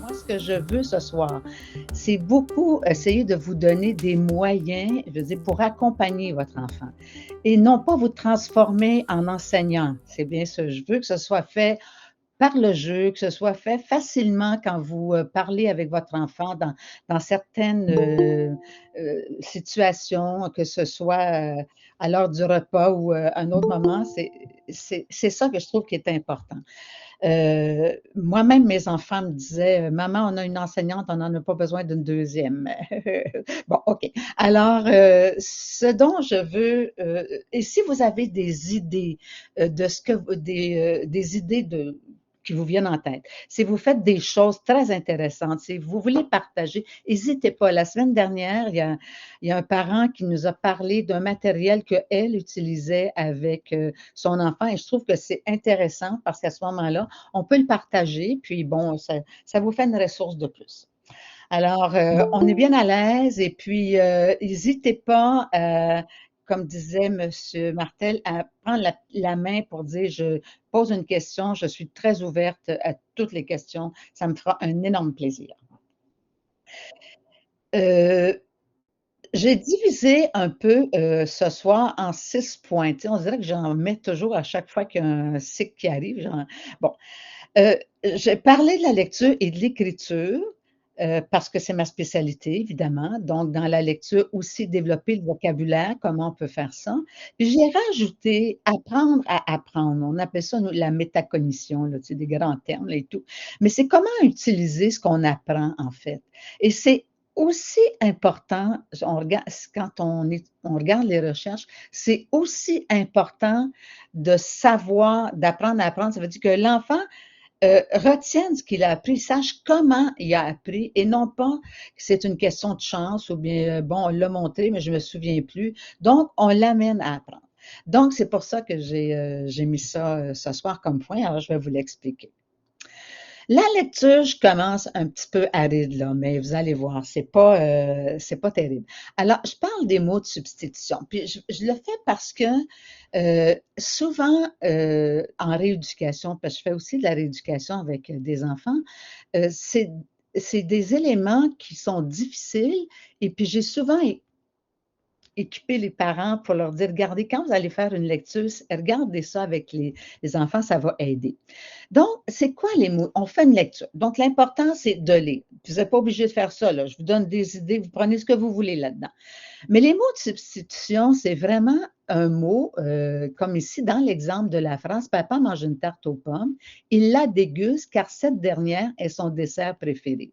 Moi, ce que je veux ce soir, c'est beaucoup essayer de vous donner des moyens, je veux dire, pour accompagner votre enfant et non pas vous transformer en enseignant. C'est bien ça. Je veux que ce soit fait par le jeu, que ce soit fait facilement quand vous parlez avec votre enfant dans certaines situations, que ce soit à l'heure du repas ou un autre moment. C'est ça que je trouve qui est important. Moi-même, mes enfants me disaient, Maman, on a une enseignante, on n'en a pas besoin d'une deuxième. Bon, OK. Alors, ce dont je veux, et si vous avez des idées de ce que des idées qui vous viennent en tête. Si vous faites des choses très intéressantes, si vous voulez partager, n'hésitez pas. La semaine dernière, il y a un parent qui nous a parlé d'un matériel qu'elle utilisait avec son enfant et je trouve que c'est intéressant parce qu'à ce moment-là, on peut le partager, puis bon, ça vous fait une ressource de plus. Alors, on est bien à l'aise et puis n'hésitez pas, comme disait Monsieur Martel, à prendre la main pour dire je pose une question, je suis très ouverte à toutes les questions, ça me fera un énorme plaisir. Euh, j'ai divisé un peu ce soir en 6 points. Tu sais, on dirait que j'en mets toujours à chaque fois qu'il y a un cycle qui arrive. Bon, Euh, j'ai parlé de la lecture et de l'écriture parce que c'est ma spécialité, évidemment. Donc, dans la lecture aussi, développer le vocabulaire, comment on peut faire ça. Puis, j'ai rajouté apprendre à apprendre. On appelle ça nous, la métacognition, là, tu sais, des grands termes là, et tout. Mais c'est comment utiliser ce qu'on apprend, en fait. Et c'est aussi important, quand on regarde les recherches, c'est aussi important de savoir, d'apprendre à apprendre. Ça veut dire que l'enfant retienne ce qu'il a appris, sache comment il a appris et non pas que c'est une question de chance ou bien, bon, on l'a montré, mais je me souviens plus. Donc, on l'amène à apprendre. Donc, c'est pour ça que j'ai mis ça ce soir comme point. Alors, je vais vous l'expliquer. La lecture, je commence un petit peu aride là, mais vous allez voir, c'est pas terrible. Alors, je parle des mots de substitution, puis je le fais parce que souvent en rééducation, parce que je fais aussi de la rééducation avec des enfants, euh, c'est c'est des éléments qui sont difficiles et puis j'ai souvent équiper les parents pour leur dire, regardez, quand vous allez faire une lecture, regardez ça avec les enfants, ça va aider. Donc, c'est quoi les mots? On fait une lecture. Donc, l'important, c'est de lire. Vous n'êtes pas obligé de faire ça, là. Je vous donne des idées, vous prenez ce que vous voulez là-dedans. Mais les mots de substitution, c'est vraiment un mot, comme ici dans l'exemple de la phrase, papa mange une tarte aux pommes, il la déguste car cette dernière est son dessert préféré.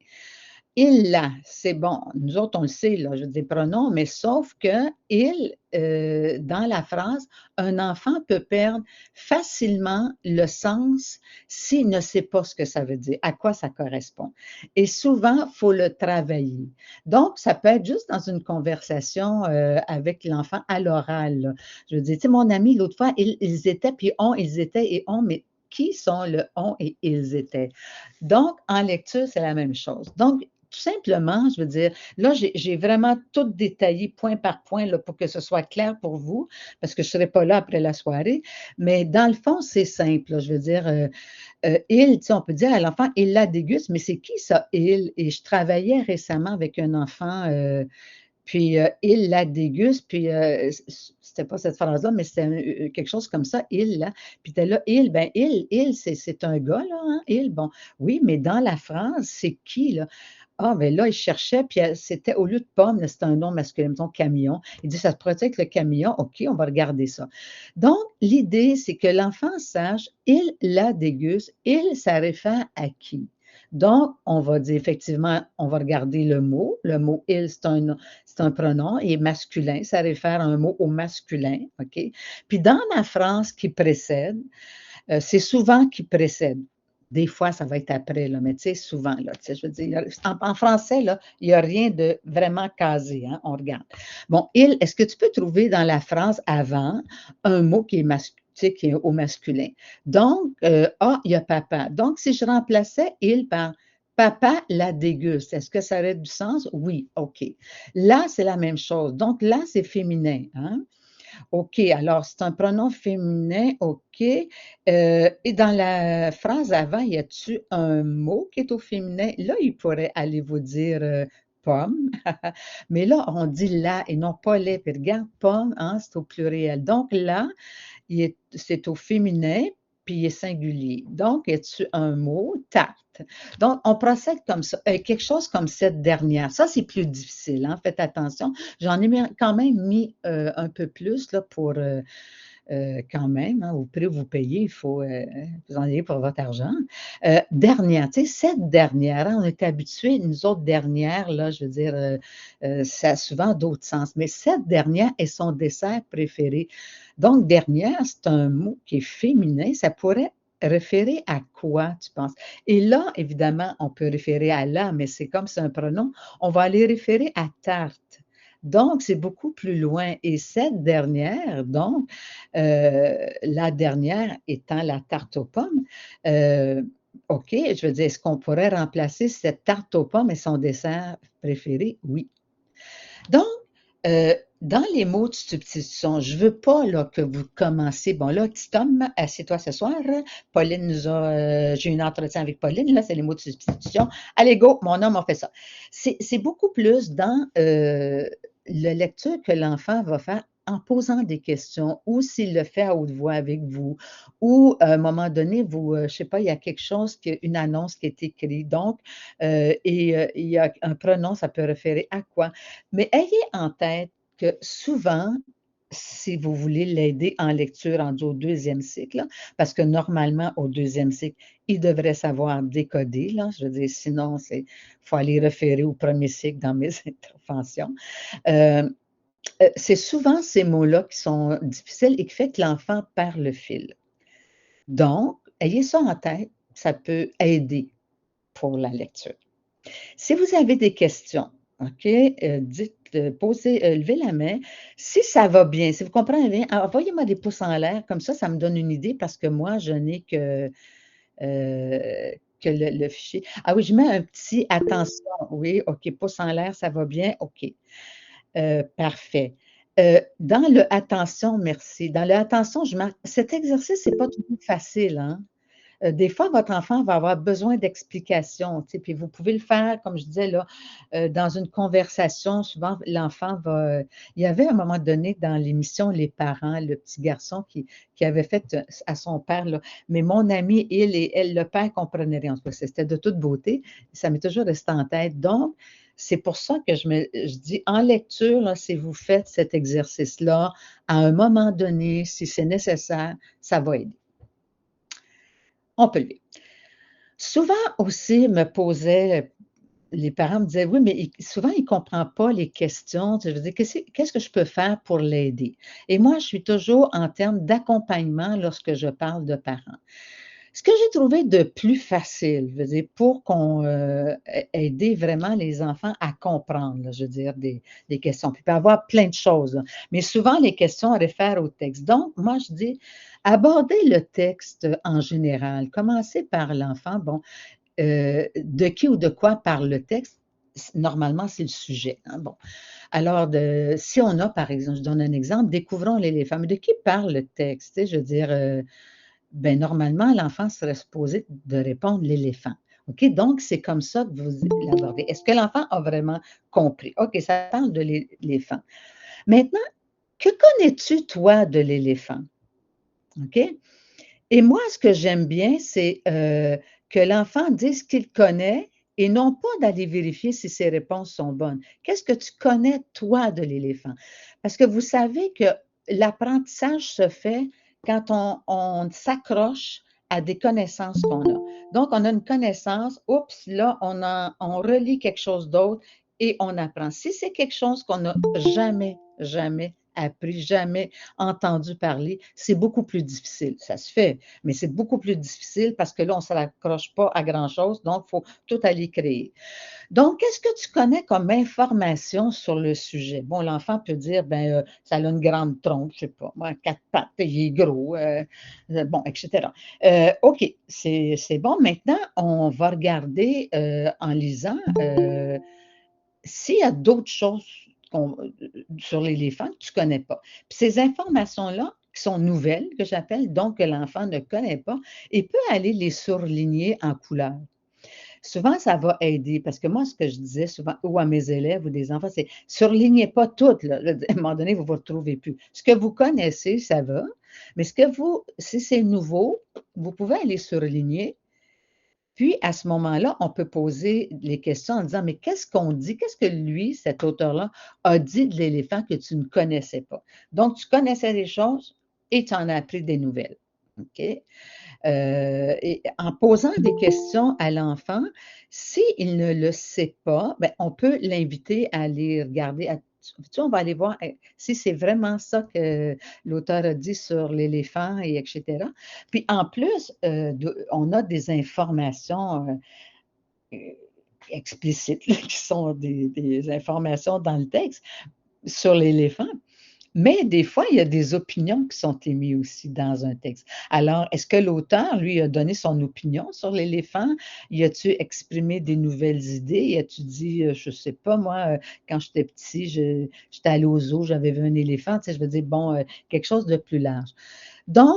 Il là, c'est bon. Nous autres, on le sait, là, je veux dire pronom, mais sauf que il, dans la phrase, un enfant peut perdre facilement le sens s'il ne sait pas ce que ça veut dire, à quoi ça correspond. Et souvent, il faut le travailler. Donc, ça peut être juste dans une conversation avec l'enfant à l'oral, là. Je veux dire, tu sais, mon ami, l'autre fois, ils étaient, puis on, ils étaient et on, mais qui sont le on et ils étaient? Donc, en lecture, c'est la même chose. Donc, tout simplement, je veux dire, là, j'ai vraiment tout détaillé point par point là, pour que ce soit clair pour vous, parce que je ne serai pas là après la soirée. Mais dans le fond, c'est simple. Là, je veux dire, il, tu sais, on peut dire à l'enfant, il la déguste, mais c'est qui ça, il? Et je travaillais récemment avec un enfant puis il la déguste, puis c'était pas cette phrase-là, mais c'était quelque chose comme ça, il là. Puis t'es là, il, ben il, c'est un gars, là, hein, il, bon. Oui, mais dans la phrase, c'est qui, là? Ah, ben là, il cherchait, puis c'était au lieu de pomme, là, c'était un nom masculin, mettons camion. Il dit, ça se pourrait être le camion. OK, on va regarder ça. Donc, l'idée, c'est que l'enfant sache, il la déguste, il, ça réfère à qui? Donc, on va dire effectivement, on va regarder le mot. Le mot il, c'est un pronom et masculin. Ça réfère à un mot au masculin. OK? Puis dans la phrase qui précède, c'est souvent qui précède. Des fois, ça va être après, là, mais tu sais, souvent, là, tu sais, je veux dire, en français, là, il n'y a rien de vraiment casé, hein, on regarde. Bon, il, est-ce que tu peux trouver dans la phrase avant un mot qui est masculin? Tu sais, qui est au masculin. Donc, ah, il y a papa. Donc, si je remplaçais il par papa la déguste, est-ce que ça aurait du sens? Oui, OK. Là, c'est la même chose. Donc, là, c'est féminin. Hein? OK, alors c'est un pronom féminin, OK. Et dans la phrase avant, y a-tu un mot qui est au féminin? Là, il pourrait aller vous dire pomme, mais là, on dit la et non pas les. Puis regarde, pomme, hein, c'est au pluriel. Donc là, c'est au féminin, puis il est singulier. Donc, y a-tu un mot? Tarte. Donc, on procède comme ça. Quelque chose comme cette dernière. Ça, c'est plus difficile, hein? Faites attention. J'en ai quand même mis un peu plus là, pour quand même, hein, au prix où vous payez, il faut vous en ayez pour votre argent. Dernière, tu sais, cette dernière, hein, on est habitués, nous autres dernières, là, je veux dire, ça a souvent d'autres sens, mais cette dernière est son dessert préféré. Donc, dernière, c'est un mot qui est féminin, ça pourrait référer à quoi, tu penses? Et là, évidemment, on peut référer à la, mais c'est comme c'est un pronom, on va aller référer à tarte. Donc, c'est beaucoup plus loin. Et cette dernière, donc, la dernière étant la tarte aux pommes, euh, OK, je veux dire, est-ce qu'on pourrait remplacer cette tarte aux pommes et son dessert préféré? Oui. Donc, dans les mots de substitution, je ne veux pas là, que vous commenciez. Bon, là, petit homme, assieds-toi ce soir. Pauline nous a. J'ai eu un entretien avec Pauline, là, c'est les mots de substitution. Allez, go, mon homme, on fait ça. C'est beaucoup plus dans la lecture que l'enfant va faire en posant des questions ou s'il le fait à haute voix avec vous ou à un moment donné, vous, je ne sais pas, il y a quelque chose, une annonce qui est écrite. Donc, il y a un pronom, ça peut référer à quoi? Mais ayez en tête que souvent, si vous voulez l'aider en lecture rendu au deuxième cycle, là, parce que normalement, au deuxième cycle, il devrait savoir décoder, là, je veux dire, sinon, il faut aller référer au premier cycle dans mes interventions. Euh, c'est souvent ces mots-là qui sont difficiles et qui fait que l'enfant perd le fil. Donc, ayez ça en tête, ça peut aider pour la lecture. Si vous avez des questions, OK, dites, posez, levez la main. Si ça va bien, si vous comprenez bien, envoyez-moi des pouces en l'air, comme ça me donne une idée parce que moi, je n'ai que le fichier. Ah oui, je mets un petit attention. Oui, OK, pouce en l'air, ça va bien. OK, parfait. Dans le attention, merci. Dans le attention, je marque. Cet exercice n'est pas toujours facile, hein? Des fois, votre enfant va avoir besoin d'explications, tu sais, puis vous pouvez le faire, comme je disais là, dans une conversation. Souvent, l'enfant va. Il y avait à un moment donné dans l'émission Les parents, le petit garçon qui avait fait à son père, là, mais mon ami, il et elle, le père comprenait rien. En tout cas, c'était de toute beauté. Ça m'est toujours resté en tête. Donc, c'est pour ça que je dis en lecture, là, si vous faites cet exercice-là, à un moment donné, si c'est nécessaire, ça va aider. On peut le vivre. Souvent aussi me posaient, les parents me disaient: «Oui, mais souvent il ne comprend pas les questions». Je veux dire: «Qu'est-ce que je peux faire pour l'aider?» Et moi, je suis toujours en termes d'accompagnement lorsque je parle de parents. Ce que j'ai trouvé de plus facile, je veux dire, pour qu'on aider vraiment les enfants à comprendre, là, je veux dire, des questions. Puis il peut y avoir plein de choses, là. Mais souvent, les questions réfèrent au texte. Donc, moi, je dis, abordez le texte en général. Commencez par l'enfant. Bon, de qui ou de quoi parle le texte? Normalement, c'est le sujet, hein, bon. Alors, si on a, par exemple, je donne un exemple, découvrons l'éléphant. Mais de qui parle le texte? Tu sais, je veux dire, ben, normalement, l'enfant serait supposé de répondre l'éléphant. OK? Donc, c'est comme ça que vous l'abordez. Est-ce que l'enfant a vraiment compris? OK, ça parle de l'éléphant. Maintenant, que connais-tu, toi, de l'éléphant? OK? Et moi, ce que j'aime bien, c'est que l'enfant dise ce qu'il connaît et non pas d'aller vérifier si ses réponses sont bonnes. Qu'est-ce que tu connais, toi, de l'éléphant? Parce que vous savez que l'apprentissage se fait quand on s'accroche à des connaissances qu'on a. Donc, on a une connaissance, oups, là, on relie quelque chose d'autre et on apprend. Si c'est quelque chose qu'on n'a jamais, jamais appris, jamais entendu parler, c'est beaucoup plus difficile. Ça se fait, mais c'est beaucoup plus difficile parce que là, on ne s'accroche pas à grand-chose, donc il faut tout aller créer. Donc, qu'est-ce que tu connais comme information sur le sujet? Bon, l'enfant peut dire, ben, ça a une grande trompe, je ne sais pas, moi, quatre pattes, il est gros, bon, etc. OK, c'est bon. Maintenant, on va regarder en lisant s'il y a d'autres choses sur l'éléphant que tu ne connais pas. Puis ces informations-là, qui sont nouvelles, que j'appelle, donc que l'enfant ne connaît pas, il peut aller les surligner en couleur. Souvent, ça va aider parce que moi, ce que je disais souvent ou à mes élèves ou des enfants, c'est surlignez pas tout, là. À un moment donné, vous ne vous retrouvez plus. Ce que vous connaissez, ça va, mais si c'est nouveau, vous pouvez aller surligner. Puis, à ce moment-là, on peut poser les questions en disant, mais qu'est-ce qu'on dit? Qu'est-ce que lui, cet auteur-là, a dit de l'éléphant que tu ne connaissais pas? Donc, tu connaissais des choses et tu en as appris des nouvelles. OK? Et en posant des questions à l'enfant, s'il ne le sait pas, ben, on peut l'inviter à aller regarder. On va aller voir si c'est vraiment ça que l'auteur a dit sur l'éléphant, et etc. Puis en plus, on a des informations explicites, là, qui sont des informations dans le texte sur l'éléphant. Mais des fois, il y a des opinions qui sont émises aussi dans un texte. Alors, est-ce que l'auteur, lui, a donné son opinion sur l'éléphant? Y a-tu exprimé des nouvelles idées? Y a-tu dit, je ne sais pas, moi, quand j'étais petit, j'étais allé au zoo, j'avais vu un éléphant, tu sais, je veux dire, bon, quelque chose de plus large. Donc,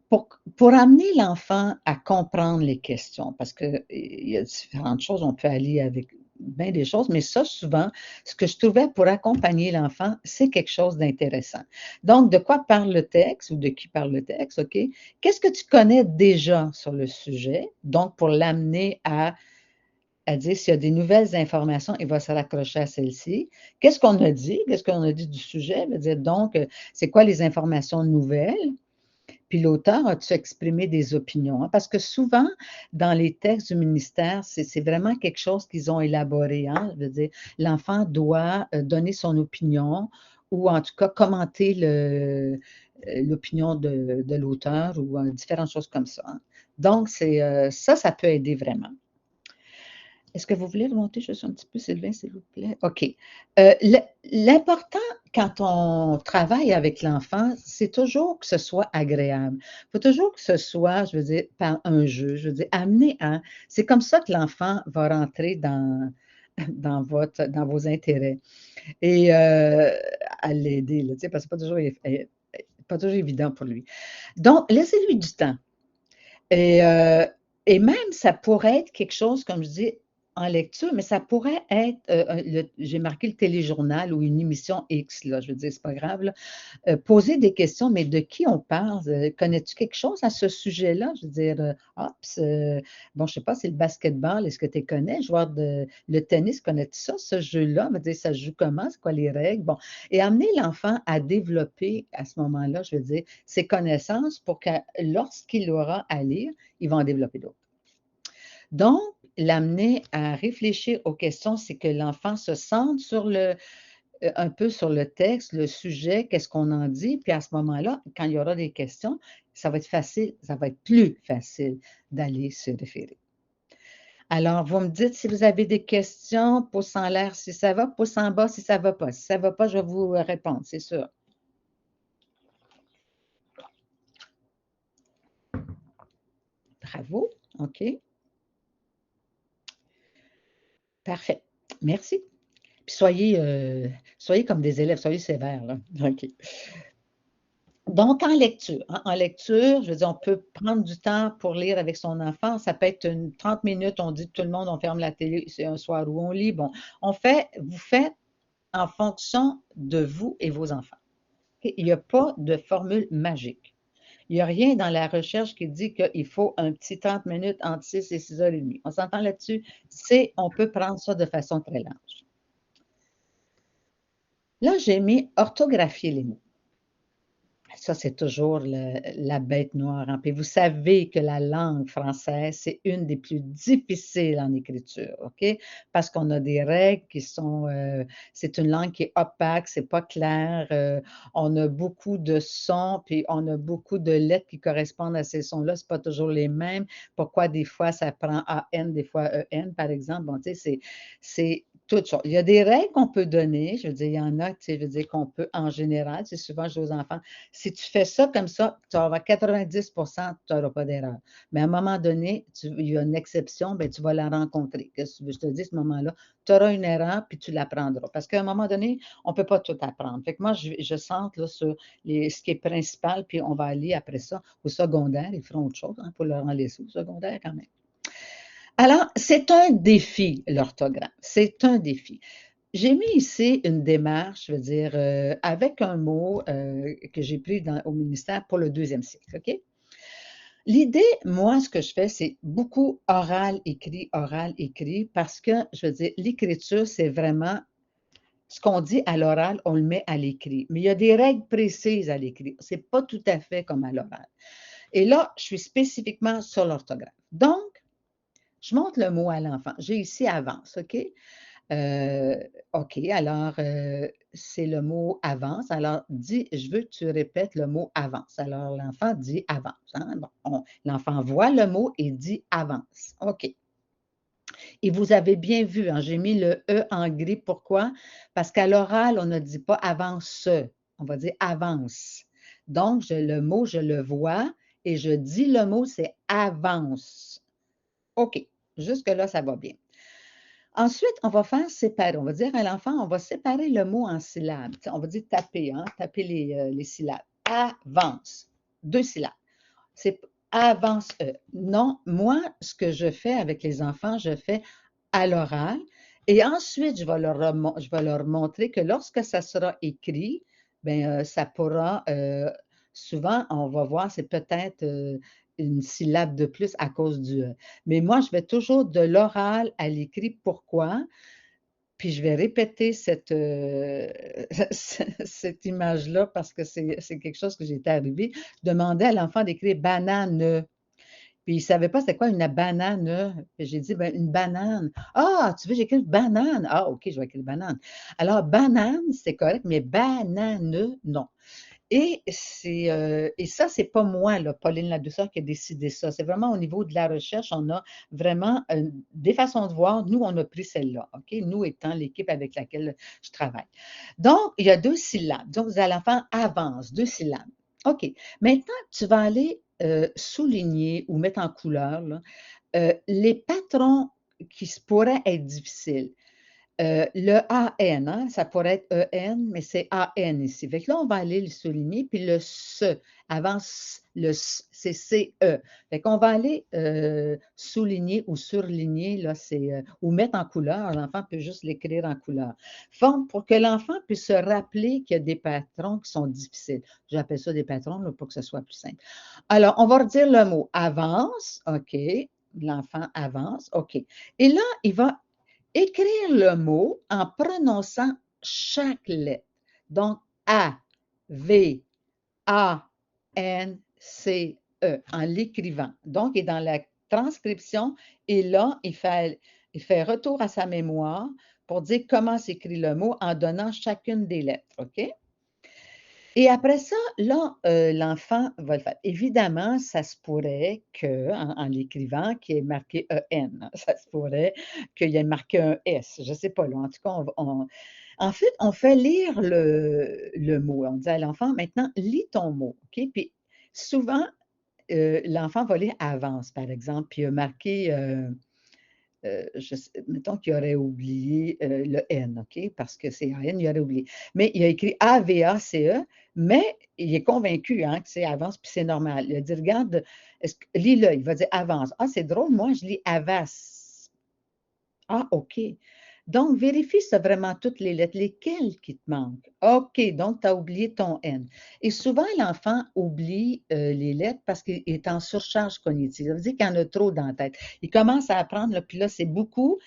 pour amener l'enfant à comprendre les questions, parce qu'il y a différentes choses, on peut aller avec bien des choses, mais ça, souvent, ce que je trouvais pour accompagner l'enfant, c'est quelque chose d'intéressant. Donc, de quoi parle le texte ou de qui parle le texte, OK? Qu'est-ce que tu connais déjà sur le sujet? Donc, pour l'amener à dire s'il y a des nouvelles informations, il va se raccrocher à celles-ci. Qu'est-ce qu'on a dit? Qu'est-ce qu'on a dit du sujet? Veut dire, donc, c'est quoi les informations nouvelles? Puis l'auteur a-tu exprimé des opinions? Hein? Parce que souvent, dans les textes du ministère, c'est vraiment quelque chose qu'ils ont élaboré. Hein? Je veux dire, l'enfant doit donner son opinion ou en tout cas commenter l'opinion de l'auteur ou différentes choses comme ça. Hein? Donc, ça peut aider vraiment. Est-ce que vous voulez remonter juste un petit peu, Sylvain, s'il vous plaît? OK. L'important quand on travaille avec l'enfant, c'est toujours que ce soit agréable. Il faut toujours que ce soit, je veux dire, par un jeu, je veux dire, amener à. C'est comme ça que l'enfant va rentrer dans vos intérêts et à l'aider, là, tu sais, parce que pas toujours évident pour lui. Donc, laissez-lui du temps. Et, euh, et même, ça pourrait être quelque chose, comme je dis, en lecture, mais ça pourrait être, j'ai marqué le téléjournal ou une émission X, là, je veux dire, c'est pas grave, là. Poser des questions, mais de qui on parle? Connais-tu quelque chose à ce sujet-là? Je veux dire, bon, je sais pas, c'est le basketball, est-ce que tu connais? Le tennis, connais-tu ça, ce jeu-là? Je veux dire, ça se joue comment? C'est quoi les règles? Bon, et amener l'enfant à développer à ce moment-là, je veux dire, ses connaissances pour que lorsqu'il aura à lire, il va en développer d'autres. Donc, l'amener à réfléchir aux questions, c'est que l'enfant se centre un peu sur le texte, le sujet, qu'est-ce qu'on en dit, puis à ce moment-là, quand il y aura des questions, ça va être facile, ça va être plus facile d'aller se référer. Alors, vous me dites si vous avez des questions, pouce en l'air si ça va, pouce en bas si ça ne va pas. Si ça ne va pas, je vais vous répondre, c'est sûr. Bravo, OK. Parfait. Merci. Puis soyez comme des élèves, soyez sévères, là. OK. Donc, en lecture, je veux dire, on peut prendre du temps pour lire avec son enfant. Ça peut être 30 minutes, on dit tout le monde, on ferme la télé, c'est un soir où on lit. Bon, vous faites en fonction de vous et vos enfants. OK? Il n'y a pas de formule magique. Il n'y a rien dans la recherche qui dit qu'il faut un petit 30 minutes entre 6 et 6h30. On s'entend là-dessus? On peut prendre ça de façon très large. Là, j'ai mis orthographier les mots. Ça, c'est toujours la bête noire. Hein. Puis vous savez que la langue française, c'est une des plus difficiles en écriture, OK? Parce qu'on a des règles qui sont, c'est une langue qui est opaque, c'est pas clair. On a beaucoup de sons, puis on a beaucoup de lettres qui correspondent à ces sons-là. C'est pas toujours les mêmes. Pourquoi des fois ça prend AN, des fois EN, par exemple? Bon, tu sais, c'est toutes choses. Il y a des règles qu'on peut donner, je veux dire, il y en a, tu sais, je veux dire, qu'on peut en général, c'est souvent je dis aux enfants, si tu fais ça comme ça, tu vas avoir 90%, tu n'auras pas d'erreur. Mais à un moment donné, il y a une exception, ben, tu vas la rencontrer. Qu'est-ce que tu veux que je te dis, à ce moment-là, tu auras une erreur, puis tu l'apprendras. Parce qu'à un moment donné, on ne peut pas tout apprendre. Fait que moi, je centre là, sur ce qui est principal, puis on va aller après ça au secondaire, ils feront autre chose, hein, pour leur en laisser au secondaire quand même. Alors, c'est un défi, l'orthographe. C'est un défi. J'ai mis ici une démarche, je veux dire, avec un mot que j'ai pris au ministère pour le deuxième cycle, OK? L'idée, moi, ce que je fais, c'est beaucoup oral, écrit, parce que, je veux dire, l'écriture, c'est vraiment ce qu'on dit à l'oral, on le met à l'écrit. Mais il y a des règles précises à l'écrit. C'est pas tout à fait comme à l'oral. Et là, je suis spécifiquement sur l'orthographe. Donc, je montre le mot à l'enfant. J'ai ici avance, OK? Euh, OK, alors c'est le mot avance. Alors, dis, je veux que tu répètes le mot avance. Alors, l'enfant dit avance, hein? Bon, l'enfant voit le mot et dit avance. OK. Et vous avez bien vu, hein, j'ai mis le E en gris. Pourquoi? Parce qu'à l'oral, on ne dit pas avance, on va dire avance. Donc, le mot, je le vois et je dis le mot, c'est avance. OK. Jusque-là, ça va bien. Ensuite, on va faire séparer. On va dire à l'enfant, on va séparer le mot en syllabes. On va dire taper, hein, taper les syllabes. Avance. Deux syllabes. C'est avance. Non, moi, ce que je fais avec les enfants, je fais à l'oral. Et ensuite, je vais leur montrer que lorsque ça sera écrit, ben, ça pourra, souvent, on va voir, c'est peut-être une syllabe de plus à cause du Mais moi, je vais toujours de l'oral à l'écrit. Pourquoi? Puis je vais répéter cette image-là parce que c'est quelque chose que j'étais arrivée. Je demandais à l'enfant d'écrire banane. Puis il ne savait pas c'était quoi une banane. Puis j'ai dit, ben, une banane. Ah, tu veux, j'écris banane. Ah, OK, je vais écrire banane. Alors, banane, c'est correct, mais banane, non. Et ça, c'est pas moi, là, Pauline Ladouceur, qui a décidé ça. C'est vraiment au niveau de la recherche, on a vraiment des façons de voir. Nous, on a pris celle-là, OK? Nous étant l'équipe avec laquelle je travaille. Donc, il y a deux syllabes. Donc, vous allez faire avance, deux syllabes. OK. Maintenant, tu vas aller souligner ou mettre en couleur là, les patrons qui pourraient être difficiles. Le AN, hein, ça pourrait être EN, mais c'est AN ici. Fait que là, on va aller le souligner, puis le SE, avant le c'est CE. Fait qu'on va aller souligner ou surligner, là, ou mettre en couleur. L'enfant peut juste l'écrire en couleur. Pour que l'enfant puisse se rappeler qu'il y a des patrons qui sont difficiles. J'appelle ça des patrons là, pour que ce soit plus simple. Alors, on va redire le mot avance, OK. L'enfant avance, OK. Et là, il va écrire le mot en prononçant chaque lettre. Donc, A, V, A, N, C, E, en l'écrivant. Donc, il est dans la transcription et là, il fait retour à sa mémoire pour dire comment s'écrit le mot en donnant chacune des lettres. OK? Et après ça, là, l'enfant va le faire. Évidemment, ça se pourrait en l'écrivant, qu'il y ait marqué EN. Ça se pourrait qu'il y ait marqué un S. Je ne sais pas, là. En tout cas, en fait, on fait lire le mot. On dit à l'enfant, maintenant, lis ton mot. OK? Puis souvent, l'enfant va lire avance, par exemple, puis il a marqué mettons qu'il aurait oublié le N, OK? Parce que c'est AN, il aurait oublié. Mais il a écrit AVACE, mais il est convaincu hein, que c'est avance, puis c'est normal. Il a dit, regarde, lis-le, il va dire avance. Ah, c'est drôle, moi, je lis avas. Ah, OK. Donc, vérifie si tu as vraiment toutes les lettres. Lesquelles qui te manquent? OK, donc tu as oublié ton N. Et souvent, l'enfant oublie les lettres parce qu'il est en surcharge cognitive. Ça veut dire qu'il y en a trop dans la tête. Il commence à apprendre, là, puis là, c'est beaucoup.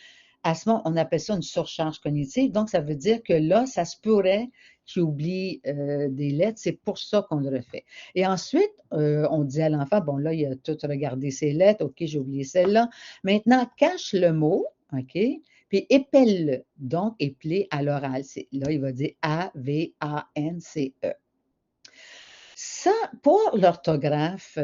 À ce moment, on appelle ça une surcharge cognitive. Donc, ça veut dire que là, ça se pourrait qu'il oublie des lettres. C'est pour ça qu'on le refait. Et ensuite, on dit à l'enfant, bon, là, il a tout regardé ses lettres. OK, j'ai oublié celle-là. Maintenant, cache le mot, OK? Puis épelle-le. Donc, épeler à l'oral. Là, il va dire A-V-A-N-C-E. Ça, pour l'orthographe,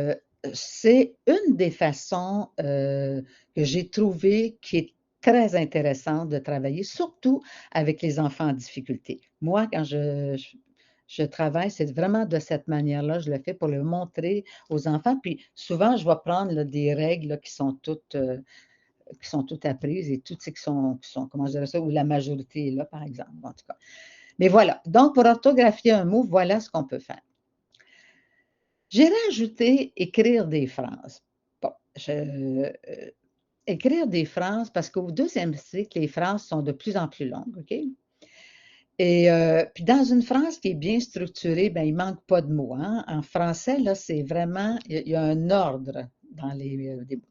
c'est une des façons que j'ai trouvé qui est très intéressante de travailler, surtout avec les enfants en difficulté. Moi, quand je travaille, c'est vraiment de cette manière-là, je le fais pour le montrer aux enfants. Puis souvent, je vais prendre là, des règles là, qui sont toutes apprises et toutes qui sont, comment je dirais ça, ou la majorité est là, par exemple, en tout cas. Mais voilà. Donc, pour orthographier un mot, voilà ce qu'on peut faire. J'ai rajouté écrire des phrases. Bon, écrire des phrases, parce qu'au deuxième cycle, les phrases sont de plus en plus longues, OK? Et puis dans une phrase qui est bien structurée, ben, il manque pas de mots, hein. En français, là, c'est vraiment, il y a un ordre dans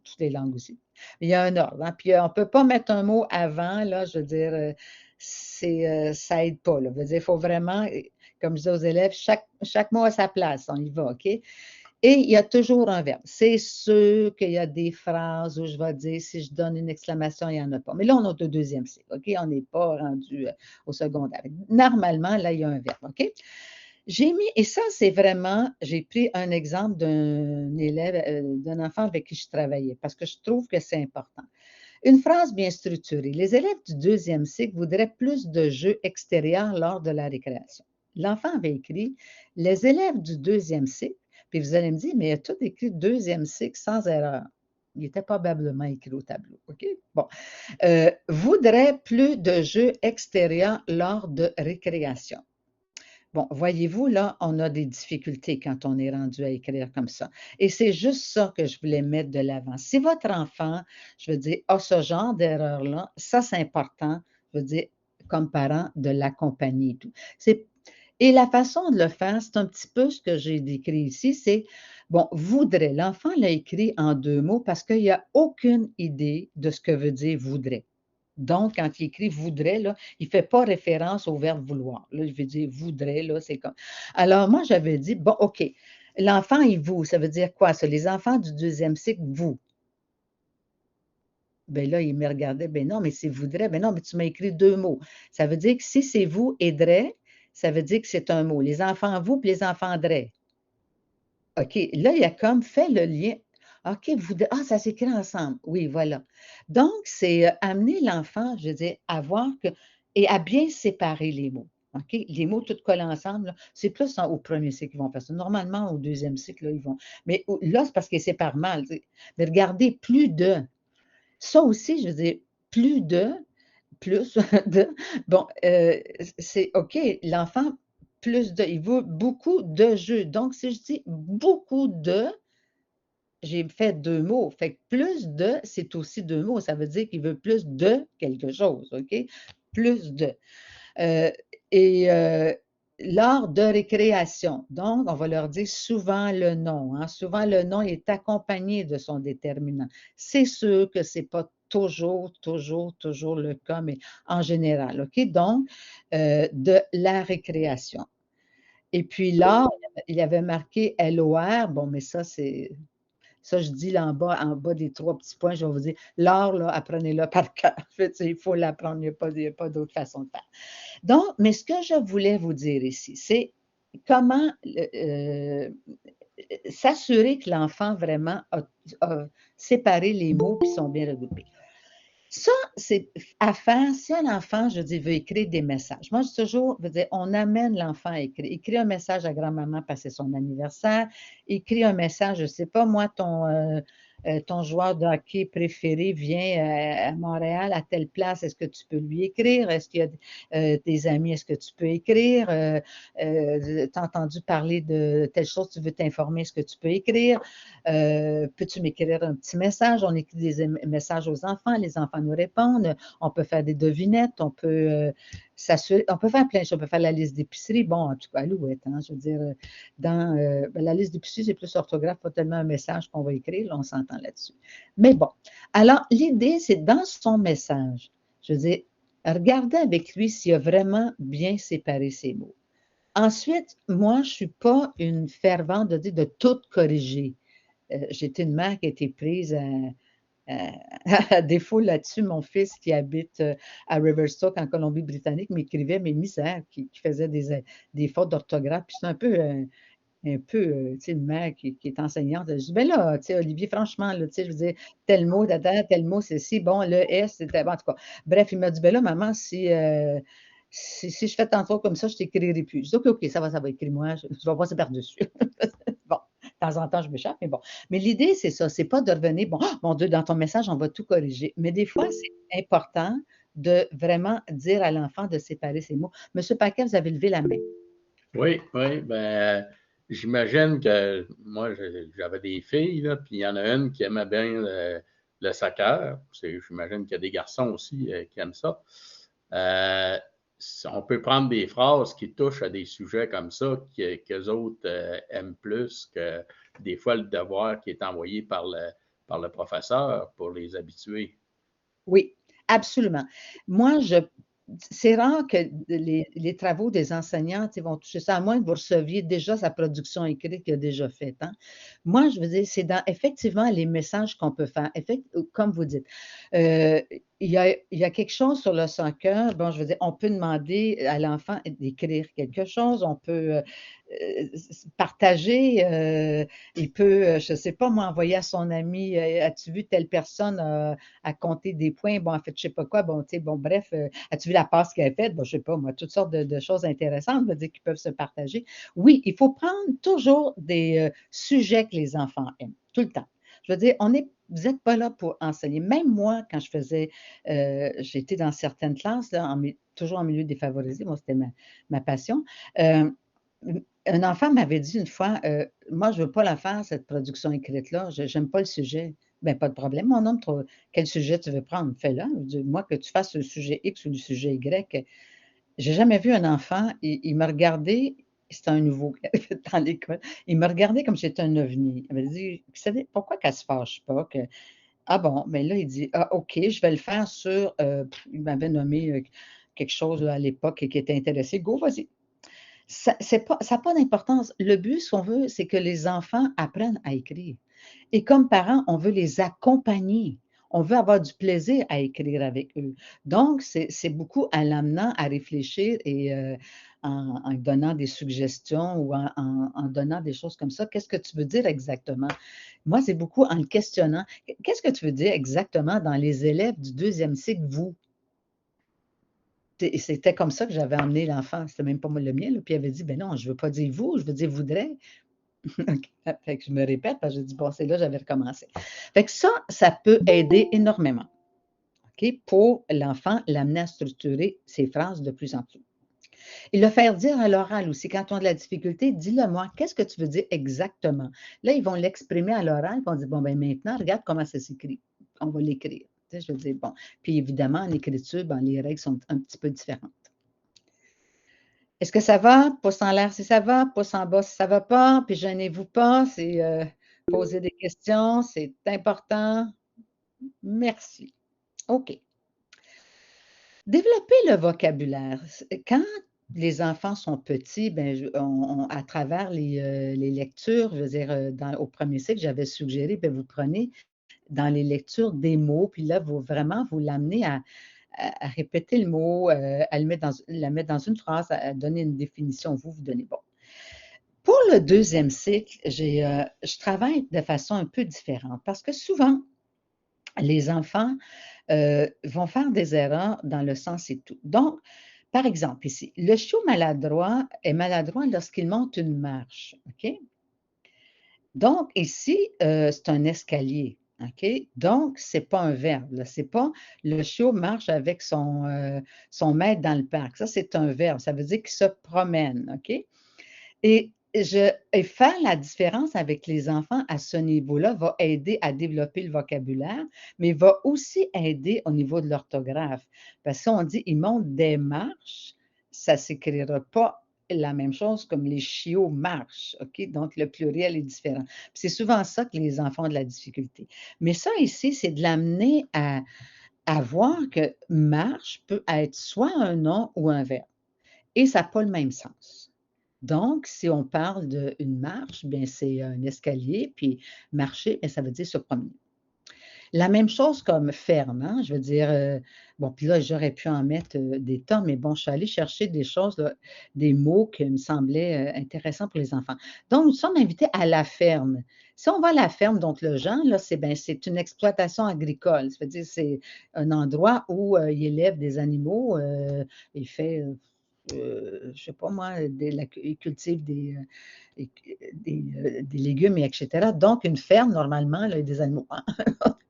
toutes les langues aussi. Il y a un ordre, hein. Puis on peut pas mettre un mot avant, là, je veux dire, ça aide pas, là. Je veux dire, il faut vraiment, comme je dis aux élèves, chaque mot à sa place, on y va, OK? Et il y a toujours un verbe. C'est sûr qu'il y a des phrases où je vais dire, si je donne une exclamation, il n'y en a pas. Mais là, on est au deuxième cycle, OK? On n'est pas rendu au secondaire. Normalement, là, il y a un verbe, OK? J'ai mis, et ça, c'est vraiment, j'ai pris un exemple d'un élève, d'un enfant avec qui je travaillais, parce que je trouve que c'est important. Une phrase bien structurée. Les élèves du deuxième cycle voudraient plus de jeux extérieurs lors de la récréation. L'enfant avait écrit, les élèves du deuxième cycle, puis vous allez me dire, mais il a tout écrit deuxième cycle sans erreur. Il était probablement écrit au tableau, OK? Bon. Voudrait plus de jeux extérieurs lors de récréation. Bon, voyez-vous, là, on a des difficultés quand on est rendu à écrire comme ça. Et c'est juste ça que je voulais mettre de l'avant. Si votre enfant, je veux dire, a ce genre d'erreur-là, ça, c'est important, je veux dire, comme parent, de l'accompagner et tout. Et la façon de le faire, c'est un petit peu ce que j'ai décrit ici, c'est, bon, voudrait. L'enfant l'a écrit en deux mots parce qu'il n'y a aucune idée de ce que veut dire voudrait. Donc, quand il écrit voudrait, là, il ne fait pas référence au verbe vouloir. Là, je vais dire voudrait, là, c'est comme. Alors, moi, j'avais dit, bon, OK, l'enfant et vous, ça veut dire quoi, ça? Les enfants du deuxième cycle, vous. Ben là, il me regardait, ben non, mais c'est voudrait. Ben non, mais tu m'as écrit deux mots. Ça veut dire que si c'est vous, aiderait, ça veut dire que c'est un mot. Les enfants vous, puis les enfants draient. OK, là, il a comme fait le lien. OK, vous, ah, ça s'écrit ensemble. Oui, voilà. Donc, c'est amener l'enfant, je veux dire, à voir que, et à bien séparer les mots. OK? Les mots tout collés ensemble, là, c'est plus au premier cycle qu'ils vont faire ça. Normalement, au deuxième cycle, là, ils vont. Mais là, c'est parce qu'ils séparent mal. Tu sais. Mais regardez, plus de. Ça aussi, je veux dire, plus de, plus de. Bon, c'est OK, l'enfant, plus de, il veut beaucoup de jeux. Donc, si je dis beaucoup de, j'ai fait deux mots. Fait que plus de, c'est aussi deux mots. Ça veut dire qu'il veut plus de quelque chose, OK? Plus de. Euh, et lors de récréation, donc, on va leur dire souvent le nom. Hein. Souvent, le nom est accompagné de son déterminant. C'est sûr que ce n'est pas toujours le cas, mais en général, OK? Donc, de la récréation. Et puis là, il y avait marqué LOR. Bon, mais ça, c'est ça, je dis là en bas des trois petits points, je vais vous dire, l'art, là, apprenez-le par cœur. En fait, il faut l'apprendre, il n'y a pas d'autre façon de faire. Donc, mais ce que je voulais vous dire ici, c'est comment s'assurer que l'enfant vraiment a séparé les mots qui sont bien regroupés. Ça, c'est à faire si un enfant, je dis, veut écrire des messages. Moi, je dis toujours, je veux dire, on amène l'enfant à écrire. Écris un message à grand-maman parce que c'est son anniversaire. Écris un message, je ne sais pas, moi, ton joueur de hockey préféré vient à Montréal, à telle place, est-ce que tu peux lui écrire? Est-ce qu'il y a des amis, est-ce que tu peux écrire? Tu as entendu parler de telle chose, tu veux t'informer, est-ce que tu peux écrire? Peux-tu m'écrire un petit message? On écrit des messages aux enfants, les enfants nous répondent. On peut faire des devinettes, on peut s'assurer, on peut faire plein de choses. On peut faire la liste d'épicerie. Bon, en tout cas, Alouette, hein, je veux dire, dans la liste d'épicerie, c'est plus orthographe, pas tellement un message qu'on va écrire, là, on s'entend là-dessus. Mais bon, alors l'idée, c'est dans son message, je veux dire, regardez avec lui s'il a vraiment bien séparé ses mots. Ensuite, moi, je ne suis pas une fervente de dire de tout corriger. J'étais une mère qui a été prise à défaut là-dessus. Mon fils qui habite à Riverstock, en Colombie-Britannique, m'écrivait mes misères, qui faisait des fautes d'orthographe. Puis c'est un peu un peu, tu sais, une mère qui est enseignante. Je dis: «Ben là, tu sais, Olivier, franchement, là, tu sais, je veux dire, tel mot, tel mot, c'est ci, bon, le S, c'était» bon, en tout cas. Bref, il m'a dit: «Ben là, maman, si je fais tantôt comme ça, je t'écrirai plus». Je dis: «OK, OK, ça va, écris-moi, je vais passer par-dessus». Bon, de temps en temps, je m'échappe, mais bon. Mais l'idée, c'est ça, c'est pas de revenir: «Bon, oh, mon Dieu, dans ton message, on va tout corriger». Mais des fois, c'est important de vraiment dire à l'enfant de séparer ses mots. Monsieur Paquet, vous avez levé la main. Oui, oui, ben, j'imagine que moi, j'avais des filles, là, puis il y en a une qui aimait bien le soccer. J'imagine qu'il y a des garçons aussi qui aiment ça. Euh, on peut prendre des phrases qui touchent à des sujets comme ça qu'eux autres aiment plus que des fois le devoir qui est envoyé par le professeur pour les habituer. Oui, absolument. Moi, c'est rare que les travaux des enseignants, tu sais, vont toucher ça, à moins que vous receviez déjà sa production écrite qu'il a déjà faite, hein. Moi, je veux dire, c'est dans effectivement les messages qu'on peut faire. Comme vous dites, heu, il y a quelque chose sur le soccer, bon, je veux dire, on peut demander à l'enfant d'écrire quelque chose, on peut, partager, il peut, je ne sais pas moi, envoyer à son ami, «As-tu vu telle personne à compter des points, bon, en fait, je sais pas quoi, bon, tu sais, bon, bref, as-tu vu la passe qu'elle a faite? Bon, je sais pas, moi, toutes sortes de choses intéressantes, veut dire, qui peuvent se partager. Oui, il faut prendre toujours des sujets que les enfants aiment, tout le temps. Je veux dire, vous n'êtes pas là pour enseigner. Même moi, quand j'étais dans certaines classes, là, toujours en milieu défavorisé, moi, c'était ma passion. Euh, un enfant m'avait dit une fois, moi, je ne veux pas la faire, cette production écrite-là, je n'aime pas le sujet. Ben, pas de problème, mon homme, quel sujet tu veux prendre? Fais-le. Moi, que tu fasses le sujet X ou le sujet Y. J'ai jamais vu un enfant, il m'a regardé, c'était un nouveau dans l'école, il m'a regardé comme si j'étais un ovni. Il m'a dit, vous savez, pourquoi qu'elle se fâche pas? Ah bon, mais là, il dit, ah, OK, je vais le faire sur, il m'avait nommé quelque chose là, à l'époque et qui était intéressé. Go, vas-y. Ça n'a pas d'importance. Le but, ce qu'on veut, c'est que les enfants apprennent à écrire. Et comme parents, on veut les accompagner. On veut avoir du plaisir à écrire avec eux. Donc, c'est beaucoup en l'amenant à réfléchir et en donnant des suggestions ou en donnant des choses comme ça. Qu'est-ce que tu veux dire exactement? Moi, c'est beaucoup en le questionnant. Qu'est-ce que tu veux dire exactement dans les élèves du deuxième cycle, vous? C'était comme ça que j'avais emmené l'enfant, c'était même pas moi le mien, là, puis il avait dit: «Ben non, je veux pas dire vous, je veux dire voudrais». OK. Fait que je me répète parce que j'ai dit: «Bon, c'est là, j'avais recommencé». Fait que ça peut aider énormément, OK, pour l'enfant, l'amener à structurer ses phrases de plus en plus. Et le faire dire à l'oral aussi, quand on a de la difficulté, dis-le moi, qu'est-ce que tu veux dire exactement? Là, ils vont l'exprimer à l'oral, puis on dit: «Bon, ben maintenant, regarde comment ça s'écrit». On va l'écrire. Tu sais, je veux dire, bon. Puis évidemment, en écriture, ben, les règles sont un petit peu différentes. Est-ce que ça va? Pouce en l'air si ça va, pouce en bas si ça va pas, puis gênez-vous pas, c'est poser des questions, c'est important. Merci. OK. Développer le vocabulaire. Quand les enfants sont petits, ben, à travers les lectures, je veux dire, au premier cycle, j'avais suggéré, ben, vous prenez dans les lectures des mots, puis là, vous l'amenez à répéter le mot, à la mettre dans une phrase, à donner une définition, vous donnez. Bon. Pour le deuxième cycle, je travaille de façon un peu différente parce que souvent, les enfants vont faire des erreurs dans le sens et tout. Donc, par exemple, ici, le chiot maladroit est maladroit lorsqu'il monte une marche. OK? Donc, ici, c'est un escalier. OK? Donc, ce n'est pas un verbe. Ce n'est pas le chiot marche avec son maître dans le parc. Ça, c'est un verbe. Ça veut dire qu'il se promène. OK? Et faire la différence avec les enfants à ce niveau-là va aider à développer le vocabulaire, mais va aussi aider au niveau de l'orthographe. Parce que si on dit: «Ils montent des marches», ça ne s'écrira pas la même chose comme les chiots marchent, OK? Donc le pluriel est différent. Puis c'est souvent ça que les enfants ont de la difficulté. Mais ça ici, c'est de l'amener à voir que marche peut être soit un nom ou un verbe et ça n'a pas le même sens. Donc, si on parle d'une marche, bien, c'est un escalier, puis marcher, bien, ça veut dire se promener. La même chose comme ferme, hein, je veux dire, bon, puis là, j'aurais pu en mettre, des tas, mais bon, je suis allée chercher des choses, là, des mots qui me semblaient, intéressants pour les enfants. Donc nous sommes invités à la ferme. Si on va à la ferme, donc le Jean, là, c'est une exploitation agricole. Ça veut dire c'est un endroit où, il élève des animaux, il fait, je sais pas moi, il cultive des légumes et etc. Donc, une ferme, normalement, là, des animaux, hein,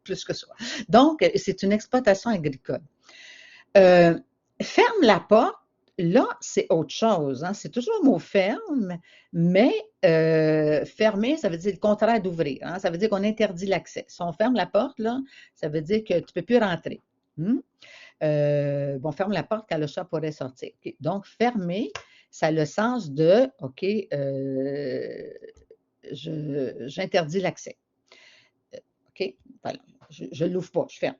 plus que ça. Donc, c'est une exploitation agricole. Euh, Ferme la porte, là, c'est autre chose, hein. C'est toujours le mot ferme, mais fermer, ça veut dire le contraire d'ouvrir, hein. Ça veut dire qu'on interdit l'accès. Si on ferme la porte, là, ça veut dire que tu ne peux plus rentrer. Hmm? Bon, ferme la porte quand le chat pourrait sortir. Okay. Donc, fermer, ça a le sens de, OK, j'interdis l'accès. OK, voilà. Je ne l'ouvre pas, je ferme.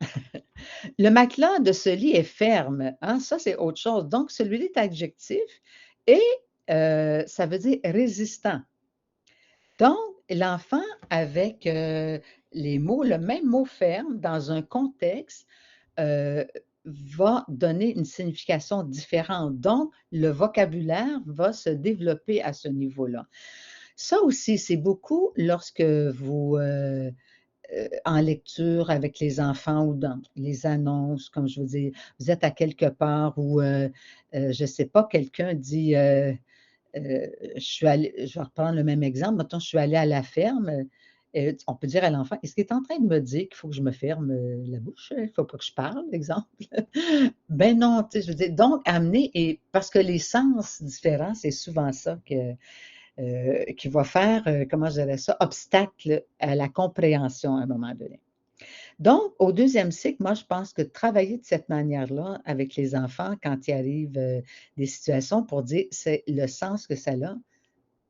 Le matelas de ce lit est ferme, hein? Ça, c'est autre chose. Donc, celui-là est adjectif et ça veut dire résistant. Donc, l'enfant, avec les mots, le même mot ferme, dans un contexte, euh, va donner une signification différente. Donc, le vocabulaire va se développer à ce niveau-là. Ça aussi, c'est beaucoup lorsque vous, en lecture avec les enfants ou dans les annonces, comme je vous dis, vous êtes à quelque part où, je ne sais pas, quelqu'un dit, je vais reprendre le même exemple, mettons, je suis allée à la ferme, on peut dire à l'enfant, est-ce qu'il est en train de me dire qu'il faut que je me ferme la bouche? Il ne faut pas que je parle, exemple. Ben non, tu sais, je veux dire, donc amener, et parce que les sens différents, c'est souvent ça qui va faire, comment je dirais ça, obstacle à la compréhension à un moment donné. Donc, au deuxième cycle, moi, je pense que travailler de cette manière-là avec les enfants quand il arrive des situations pour dire c'est le sens que ça a,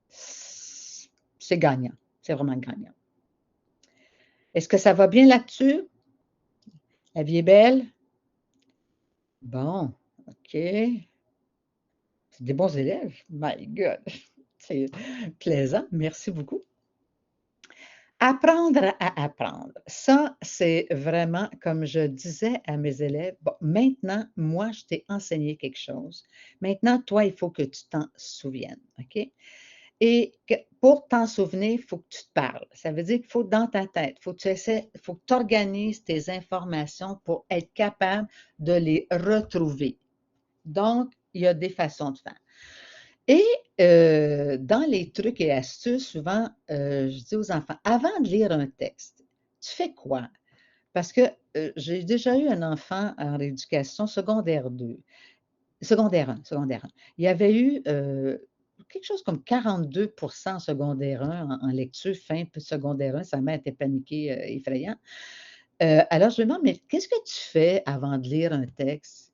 c'est gagnant. C'est vraiment gagnant. Est-ce que ça va bien là-dessus? La vie est belle? Bon, OK. C'est des bons élèves. My God. C'est plaisant. Merci beaucoup. Apprendre à apprendre. Ça, c'est vraiment, comme je disais à mes élèves, bon, maintenant, moi, je t'ai enseigné quelque chose. Maintenant, toi, il faut que tu t'en souviennes, OK? Et pour t'en souvenir, il faut que tu te parles. Ça veut dire qu'il faut dans ta tête, il faut que tu essaies, il faut que tu organises tes informations pour être capable de les retrouver. Donc, il y a des façons de faire. Et dans les trucs et astuces, souvent, je dis aux enfants, avant de lire un texte, tu fais quoi? Parce que j'ai déjà eu un enfant en rééducation secondaire 2, secondaire 1. Il y avait eu quelque chose comme 42% en secondaire 1 en lecture fin secondaire 1. Sa mère était paniquée, effrayant. Alors, je lui demande, mais qu'est-ce que tu fais avant de lire un texte?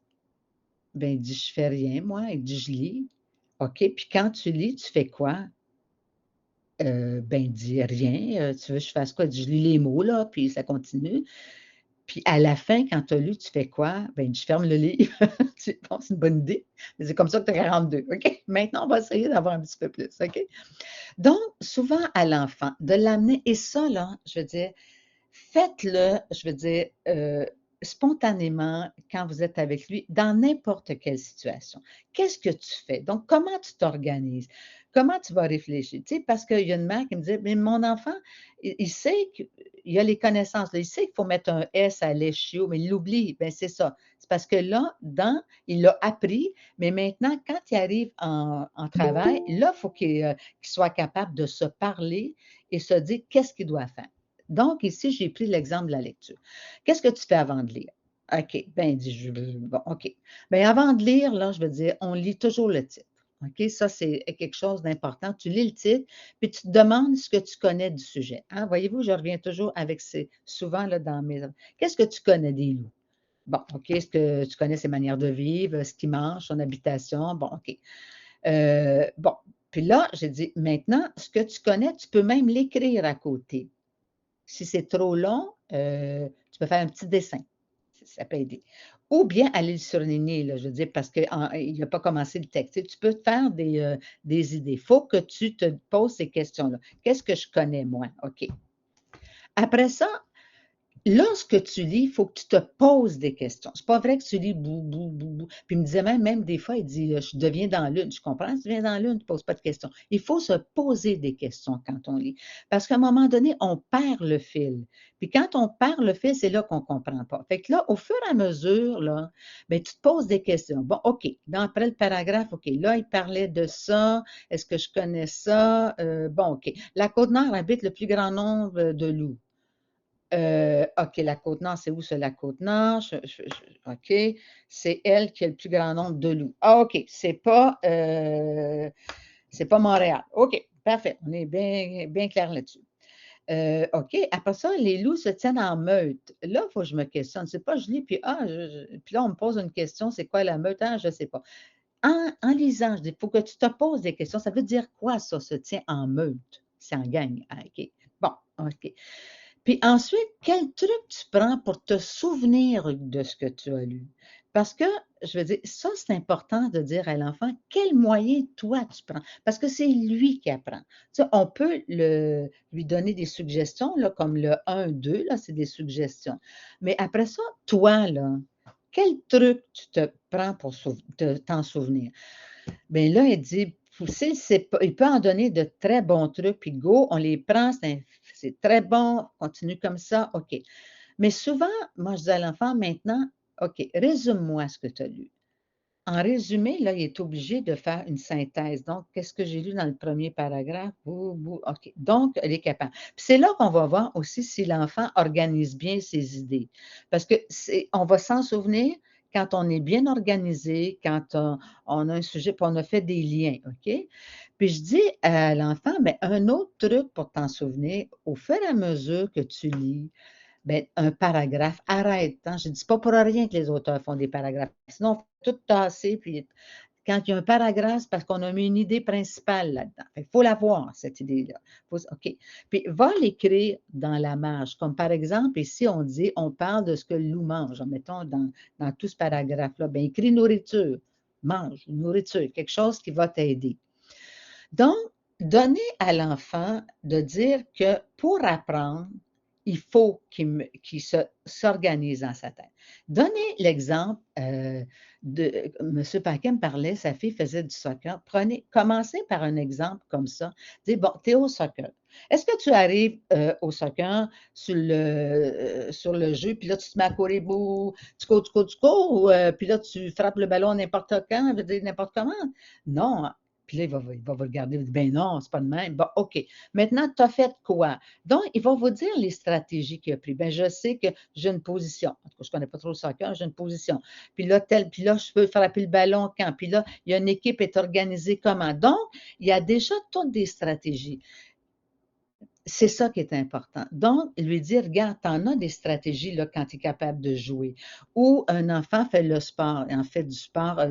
Ben, il dit, je fais rien, moi. Il dit, je lis. OK, puis quand tu lis, tu fais quoi? Ben, il dit: «Rien, tu veux que je fasse quoi?» Il dit: «Je lis les mots là, puis ça continue. Puis à la fin, quand tu as lu, tu fais quoi?» Ben, il dit: «Je ferme le livre». Tu bon, c'est une bonne idée. C'est comme ça que tu as 42, OK? Maintenant, on va essayer d'avoir un petit peu plus, OK? Donc, souvent à l'enfant, de l'amener et ça là, je veux dire, faites-le, je veux dire, spontanément quand vous êtes avec lui, dans n'importe quelle situation. Qu'est-ce que tu fais? Donc, comment tu t'organises? Comment tu vas réfléchir? Tu sais, parce qu'il y a une mère qui me dit, mais mon enfant, il sait qu'il a les connaissances, là, il sait qu'il faut mettre un S à l'échio, mais il l'oublie. Bien, c'est ça. C'est parce que là, il l'a appris, mais maintenant, quand il arrive en travail, là, il faut qu'il soit capable de se parler et se dire qu'est-ce qu'il doit faire. Donc, ici, j'ai pris l'exemple de la lecture. Qu'est-ce que tu fais avant de lire? OK. Ben, dit, bon, OK. Bien, avant de lire, là, je veux dire, on lit toujours le titre. OK? Ça, c'est quelque chose d'important. Tu lis le titre, puis tu te demandes ce que tu connais du sujet. Hein? Voyez-vous, je reviens toujours avec souvent là, dans mes. Qu'est-ce que tu connais des loups? Bon, OK. Est-ce que tu connais ses manières de vivre, ce qu'il mange, son habitation? Bon, OK. Bon. Puis là, j'ai dit, maintenant, ce que tu connais, tu peux même l'écrire à côté. Si c'est trop long, tu peux faire un petit dessin. Ça peut aider. Ou bien aller le surligner, là, je veux dire, parce qu'il n'a pas commencé le texte. Tu peux te faire des idées. Il faut que tu te poses ces questions-là. Qu'est-ce que je connais, moi? OK. Après ça, lorsque tu lis, il faut que tu te poses des questions. C'est pas vrai que tu lis bou, bou, bou, bou. Puis il me disait même des fois, il dit, je deviens dans l'une. Je comprends, tu deviens dans l'une, tu ne poses pas de questions. Il faut se poser des questions quand on lit. Parce qu'à un moment donné, on perd le fil. Puis quand on perd le fil, c'est là qu'on ne comprend pas. Fait que là, au fur et à mesure, là, ben, tu te poses des questions. Bon, OK, après le paragraphe, OK, là, il parlait de ça. Est-ce que je connais ça? Bon, OK. La Côte-Nord habite le plus grand nombre de loups. OK, la Côte-Nord, c'est où ça, la Côte-Nord? OK, c'est elle qui a le plus grand nombre de loups. Ah, OK, c'est pas Montréal. OK, parfait, on est bien, bien clair là-dessus. OK, après ça, les loups se tiennent en meute. Là, il faut que je me questionne. C'est pas je lis, puis, puis là, on me pose une question, c'est quoi la meute? Ah, je sais pas. En lisant, je dis, il faut que tu te poses des questions. Ça veut dire quoi, ça, se tient en meute? C'est en gang. Ah, OK. Bon, OK. Puis ensuite, quel truc tu prends pour te souvenir de ce que tu as lu? Parce que, je veux dire, ça, c'est important de dire à l'enfant quel moyen toi tu prends. Parce que c'est lui qui apprend. Tu sais, on peut lui donner des suggestions, là, comme le 1, 2, là, c'est des suggestions. Mais après ça, toi, là, quel truc tu te prends pour t'en souvenir? Bien là, il dit, pousser, il peut en donner de très bons trucs, puis go, on les prend, c'est très bon, continue comme ça, OK. Mais souvent, moi, je dis à l'enfant, maintenant, OK, résume-moi ce que tu as lu. En résumé, là, il est obligé de faire une synthèse. Donc, qu'est-ce que j'ai lu dans le premier paragraphe? OK. Donc, elle est capable. Puis c'est là qu'on va voir aussi si l'enfant organise bien ses idées. Parce que on va s'en souvenir quand on est bien organisé, quand on a un sujet, puis on a fait des liens, OK? Puis je dis à l'enfant, mais un autre truc pour t'en souvenir, au fur et à mesure que tu lis, ben, un paragraphe, arrête. Hein? Je ne dis pas pour rien que les auteurs font des paragraphes. Sinon, on fait tout tasser. Puis, quand il y a un paragraphe, c'est parce qu'on a mis une idée principale là-dedans. Il faut l'avoir, cette idée-là. OK. Puis, va l'écrire dans la marge. Comme par exemple, ici, on parle de ce que le loup mange. Mettons, dans tout ce paragraphe-là, bien, écris nourriture. Mange, nourriture, quelque chose qui va t'aider. Donc, donner à l'enfant de dire que pour apprendre, il faut qu'il s'organise dans sa tête. Donnez l'exemple de M. Paquet me parlait, sa fille faisait du soccer. Commencez par un exemple comme ça. Dites, bon, tu es au soccer. Est-ce que tu arrives au soccer sur le jeu, puis là, tu te mets à courir, tu cours, puis là, tu frappes le ballon n'importe quand, veut dire n'importe comment? Non. Puis là, il va vous regarder, il va dire, ben non, c'est pas de même. Bon, OK. Maintenant, tu as fait quoi? Donc, il va vous dire les stratégies qu'il a prises. Ben, je sais que j'ai une position. En tout cas, je ne connais pas trop le soccer, j'ai une position. Puis là, je peux frapper le ballon quand. Puis là, il y a une équipe est organisée comment. Donc, il y a déjà toutes des stratégies. C'est ça qui est important. Donc, lui dire, regarde, tu en as des stratégies là, quand tu es capable de jouer. Ou un enfant fait le sport, en fait du sport,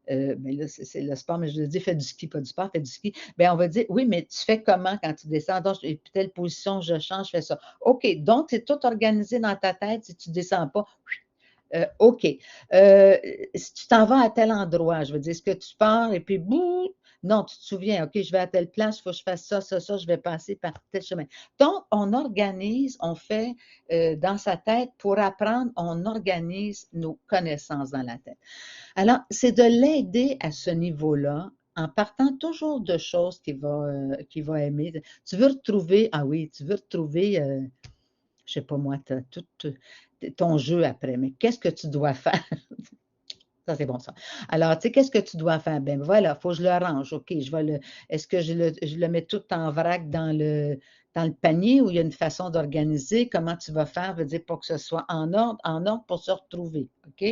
mais là, c'est le sport, mais je le dis, fait du ski, pas du sport, fait du ski. Bien, on va dire, oui, mais tu fais comment quand tu descends? Donc, telle position, je change, je fais ça. OK, donc, c'est tout organisé dans ta tête. Si tu ne descends pas, OK. Si tu t'en vas à tel endroit, je veux dire, est-ce que tu pars et puis boum, non, tu te souviens, OK, je vais à telle place, il faut que je fasse ça, ça, ça, je vais passer par tel chemin. Donc, on organise, on fait dans sa tête pour apprendre, on organise nos connaissances dans la tête. Alors, c'est de l'aider à ce niveau-là en partant toujours de choses qu'il va aimer. Tu veux retrouver, ah oui, tu veux retrouver je sais pas moi, tout ton jeu après, mais qu'est-ce que tu dois faire? Ça, c'est bon, ça. Alors, tu sais, qu'est-ce que tu dois faire? Ben voilà, il faut que je le range. OK, est-ce que je le mets tout en vrac dans le panier ou il y a une façon d'organiser? Comment tu vas faire? Veut dire pour que ce soit en ordre pour se retrouver. OK?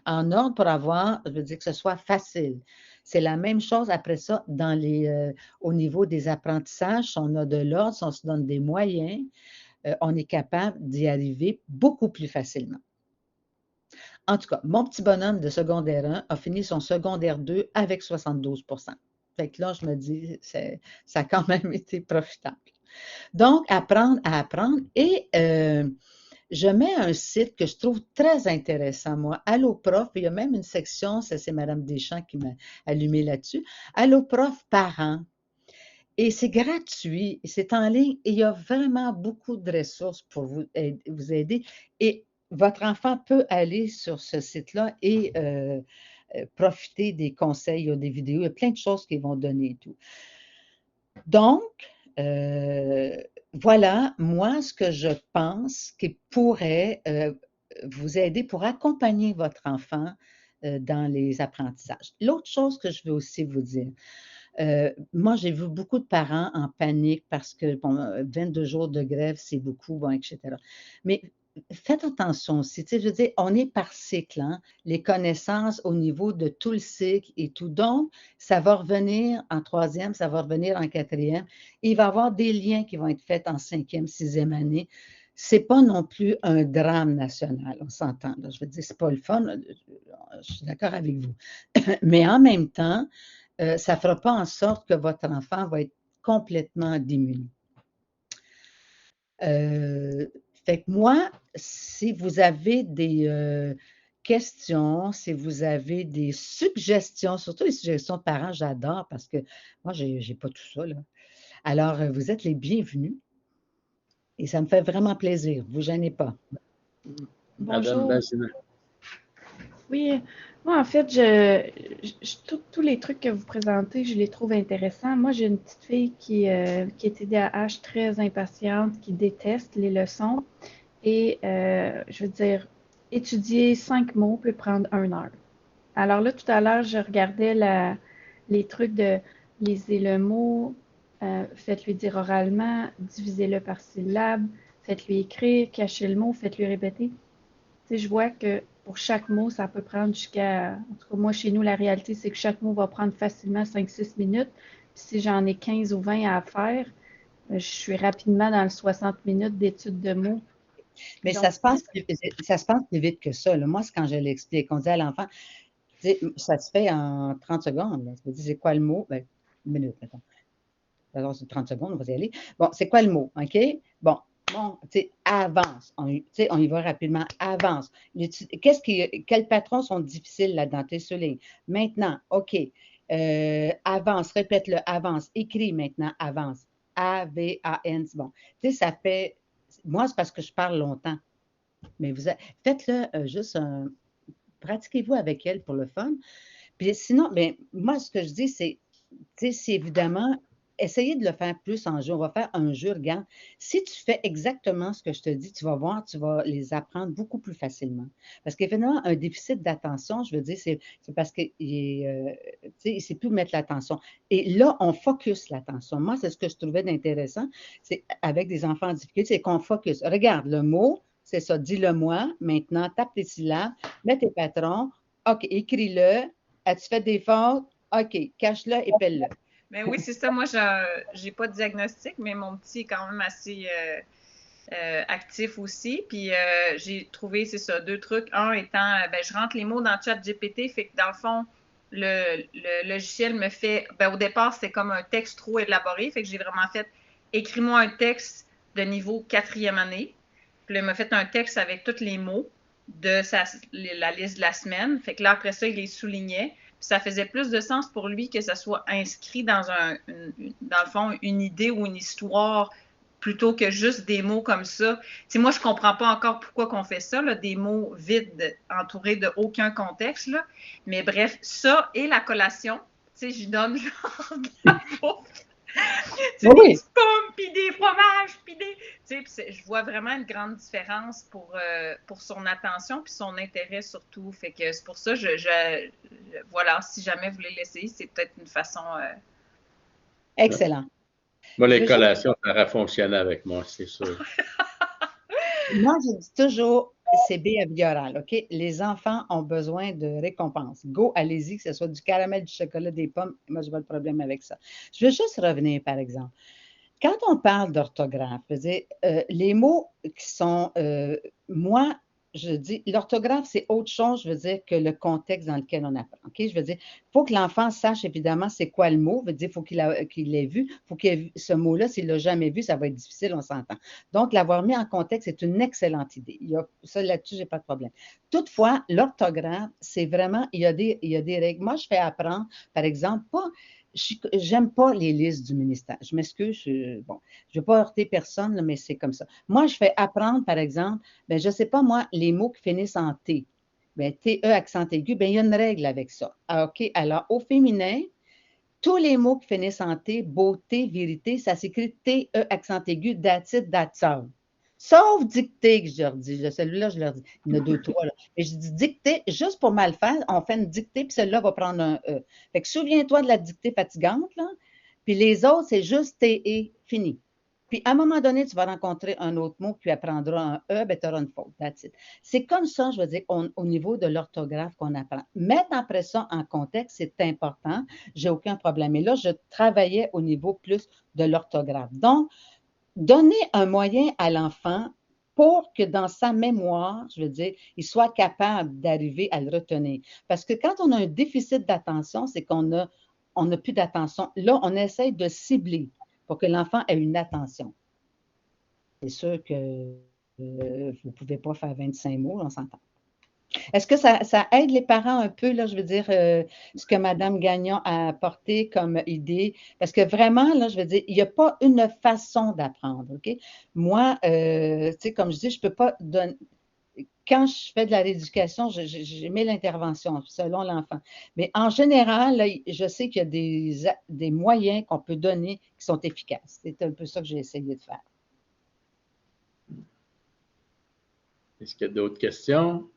En ordre pour avoir, je veux dire que ce soit facile. C'est la même chose après ça au niveau des apprentissages. Si on a de l'ordre, si on se donne des moyens, on est capable d'y arriver beaucoup plus facilement. En tout cas, mon petit bonhomme de secondaire 1 a fini son secondaire 2 avec 72%. Fait que là, je me dis, ça a quand même été profitable. Donc, apprendre à apprendre. Et je mets un site que je trouve très intéressant, moi, Allo Prof. Il y a même une section, ça c'est Mme Deschamps qui m'a allumé là-dessus. Allo Prof parents. Et c'est gratuit, c'est en ligne et il y a vraiment beaucoup de ressources pour vous aider. Et votre enfant peut aller sur ce site-là et profiter des conseils, il y a des vidéos, il y a plein de choses qu'ils vont donner et tout. Donc, voilà, moi, ce que je pense qui pourrait vous aider pour accompagner votre enfant dans les apprentissages. L'autre chose que je veux aussi vous dire, moi, j'ai vu beaucoup de parents en panique parce que, bon, 22 jours de grève, c'est beaucoup, bon, et cetera. Mais faites attention aussi, tu sais, je veux dire, on est par cycle, hein, les connaissances au niveau de tout le cycle et tout. Donc, ça va revenir en troisième, ça va revenir en quatrième. Il va y avoir des liens qui vont être faits en cinquième, sixième année. C'est pas non plus un drame national, on s'entend. Je veux dire, c'est pas le fun. Je suis d'accord avec vous. Mais en même temps, ça ne fera pas en sorte que votre enfant va être complètement démuni. Fait que moi, si vous avez des questions, si vous avez des suggestions, surtout les suggestions de parents, j'adore parce que moi, j'ai pas tout ça, là. Alors, vous êtes les bienvenus et ça me fait vraiment plaisir. Vous gênez pas. Madame Bonjour. Bazina. Oui, moi, en fait, tous les trucs que vous présentez, je les trouve intéressants. Moi, j'ai une petite fille qui est TDAH, très impatiente, qui déteste les leçons. Et je veux dire, étudier 5 mots peut prendre 1 heure. Alors là, tout à l'heure, je regardais les trucs de lisez le mot, faites-lui dire oralement, divisez-le par syllabe, faites-lui écrire, cachez le mot, faites-lui répéter. Tu sais, je vois que pour chaque mot, ça peut prendre jusqu'à. En tout cas, moi, chez nous, la réalité, c'est que chaque mot va prendre facilement 5-6 minutes. Puis si j'en ai 15 ou 20 à faire, je suis rapidement dans le 60 minutes d'étude de mots. Mais Donc, ça se passe plus vite que ça, là. Moi, c'est quand je l'explique. On dit à l'enfant, tu sais, ça se fait en 30 secondes. Là. Tu me dis, c'est quoi le mot? Ben, une minute, mettons. Alors, c'est 30 secondes, on va y aller. Bon, c'est quoi le mot? OK? Bon, tu sais, avance. On y va rapidement. Avance. Quels patrons sont difficiles là-dedans? Tes soulignes. Maintenant, OK. Avance, répète-le, avance. Écris maintenant, avance. A-V-A-N. Bon, tu sais, ça fait. Moi, c'est parce que je parle longtemps. Mais faites-le juste pratiquez-vous avec elle pour le fun. Puis sinon, ben, moi, ce que je dis, c'est évidemment, essayer de le faire plus en jeu. On va faire un jeu, regarde. Si tu fais exactement ce que je te dis, tu vas voir, tu vas les apprendre beaucoup plus facilement. Parce qu'évidemment, un déficit d'attention, je veux dire, c'est parce qu'il ne sait plus mettre l'attention. Et là, on focus l'attention. Moi, c'est ce que je trouvais d'intéressant, c'est avec des enfants en difficulté, c'est qu'on focus. Regarde, le mot, c'est ça, dis-le-moi. Maintenant, tape tes syllabes, mets tes patrons. OK, écris-le. As-tu fait des fautes? OK, cache-le, épelle-le. Mais oui, c'est ça. Moi, j'ai pas de diagnostic, mais mon petit est quand même assez actif aussi. Puis j'ai trouvé, c'est ça, 2 trucs. Un étant, ben, je rentre les mots dans le chat GPT, fait que dans le fond, le logiciel me fait, ben, au départ, c'est comme un texte trop élaboré, fait que j'ai vraiment fait, écris-moi un texte de niveau 4e année. Puis là, il m'a fait un texte avec tous les mots de la liste de la semaine. Fait que là, après ça, il les soulignait. Puis ça faisait plus de sens pour lui que ça soit inscrit dans dans le fond, une idée ou une histoire plutôt que juste des mots comme ça. T'sais, moi, je comprends pas encore pourquoi qu'on fait ça, là, des mots vides entourés de aucun contexte. Là. Mais bref, ça et la collation, j'y donne genre de la bouffe. Des petites pommes, puis des fromages, puis des... je vois vraiment une grande différence pour son attention puis son intérêt surtout. Fait que c'est pour ça, voilà, si jamais vous voulez l'essayer, c'est peut-être une façon... Excellent. Moi, les collations, ça aurait fonctionné avec moi, c'est sûr. Moi, je dis toujours, c'est behavioral, OK? Les enfants ont besoin de récompenses. Go, allez-y, que ce soit du caramel, du chocolat, des pommes. Moi, je n'ai pas de problème avec ça. Je veux juste revenir, par exemple. Quand on parle d'orthographe, je veux dire, les mots qui sont, moi, je dis, l'orthographe, c'est autre chose, je veux dire, que le contexte dans lequel on apprend. OK? Je veux dire, il faut que l'enfant sache évidemment c'est quoi le mot. Je veux dire, il faut qu'il l'ait vu. Il faut qu'il ait vu ce mot-là. S'il ne l'a jamais vu, ça va être difficile, on s'entend. Donc, l'avoir mis en contexte, c'est une excellente idée. Ça, là-dessus, je n'ai pas de problème. Toutefois, l'orthographe, c'est vraiment, il y a des règles. Moi, je fais apprendre, par exemple, pas j'aime pas les listes du ministère. Je m'excuse, bon, je ne veux pas heurter personne, là, mais c'est comme ça. Moi, je fais apprendre, par exemple, ben, je ne sais pas, moi, les mots qui finissent en T. Ben, TE, accent aigu, ben, il y a une règle avec ça. Ah, OK, alors, au féminin, tous les mots qui finissent en T, beauté, vérité, ça s'écrit TE, accent aigu, that's it, that's all. Sauf dictée, que je leur dis. Celui-là, je leur dis. Il y en a deux, trois. Là. Mais je dis dictée, juste pour mal faire, on fait une dictée, puis celle-là va prendre un E. Fait que souviens-toi de la dictée fatigante, là. Puis les autres, c'est juste TE, fini. Puis à un moment donné, tu vas rencontrer un autre mot, puis tu apprendras un E, ben tu auras une faute. That's it. C'est comme ça, je veux dire, au niveau de l'orthographe qu'on apprend. Mettre après ça en contexte, c'est important. J'ai aucun problème. Et là, je travaillais au niveau plus de l'orthographe. Donc, donner un moyen à l'enfant pour que dans sa mémoire, je veux dire, il soit capable d'arriver à le retenir. Parce que quand on a un déficit d'attention, c'est qu'on n'a plus d'attention. Là, on essaie de cibler pour que l'enfant ait une attention. C'est sûr que vous ne pouvez pas faire 25 mots, on s'entend. Est-ce que ça aide les parents un peu, là, je veux dire, ce que Mme Gagnon a apporté comme idée? Parce que vraiment, là, je veux dire, il n'y a pas une façon d'apprendre, OK? Moi, tu sais, comme je dis, je ne peux pas donner. Quand je fais de la rééducation, j'ai mis l'intervention selon l'enfant. Mais en général, là, je sais qu'il y a des moyens qu'on peut donner qui sont efficaces. C'est un peu ça que j'ai essayé de faire. Est-ce qu'il y a d'autres questions?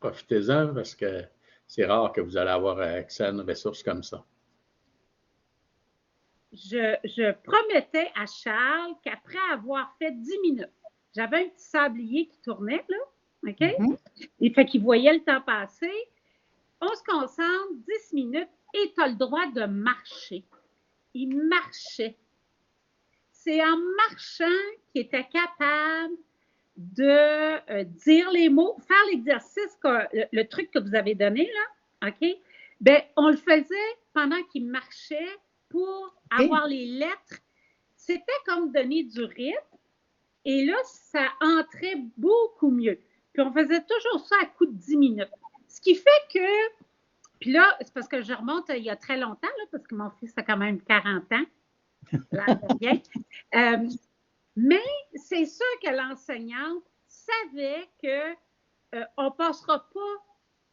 Profitez-en parce que c'est rare que vous allez avoir accès à une ressource comme ça. Je promettais à Charles qu'après avoir fait 10 minutes, j'avais un petit sablier qui tournait, là, OK? Mm-hmm. Et fait qu'il voyait le temps passer. On se concentre 10 minutes et tu as le droit de marcher. Il marchait. C'est en marchant qu'il était capable de dire les mots, faire l'exercice, le truc que vous avez donné, là, OK? Bien, on le faisait pendant qu'il marchait pour avoir les lettres. C'était comme donner du rythme. Et là, ça entrait beaucoup mieux. Puis on faisait toujours ça à coup de 10 minutes. Ce qui fait que, puis là, c'est parce que je remonte il y a très longtemps, là, parce que mon fils a quand même 40 ans. Là, bien. Mais c'est sûr que l'enseignante savait qu'on ne passera pas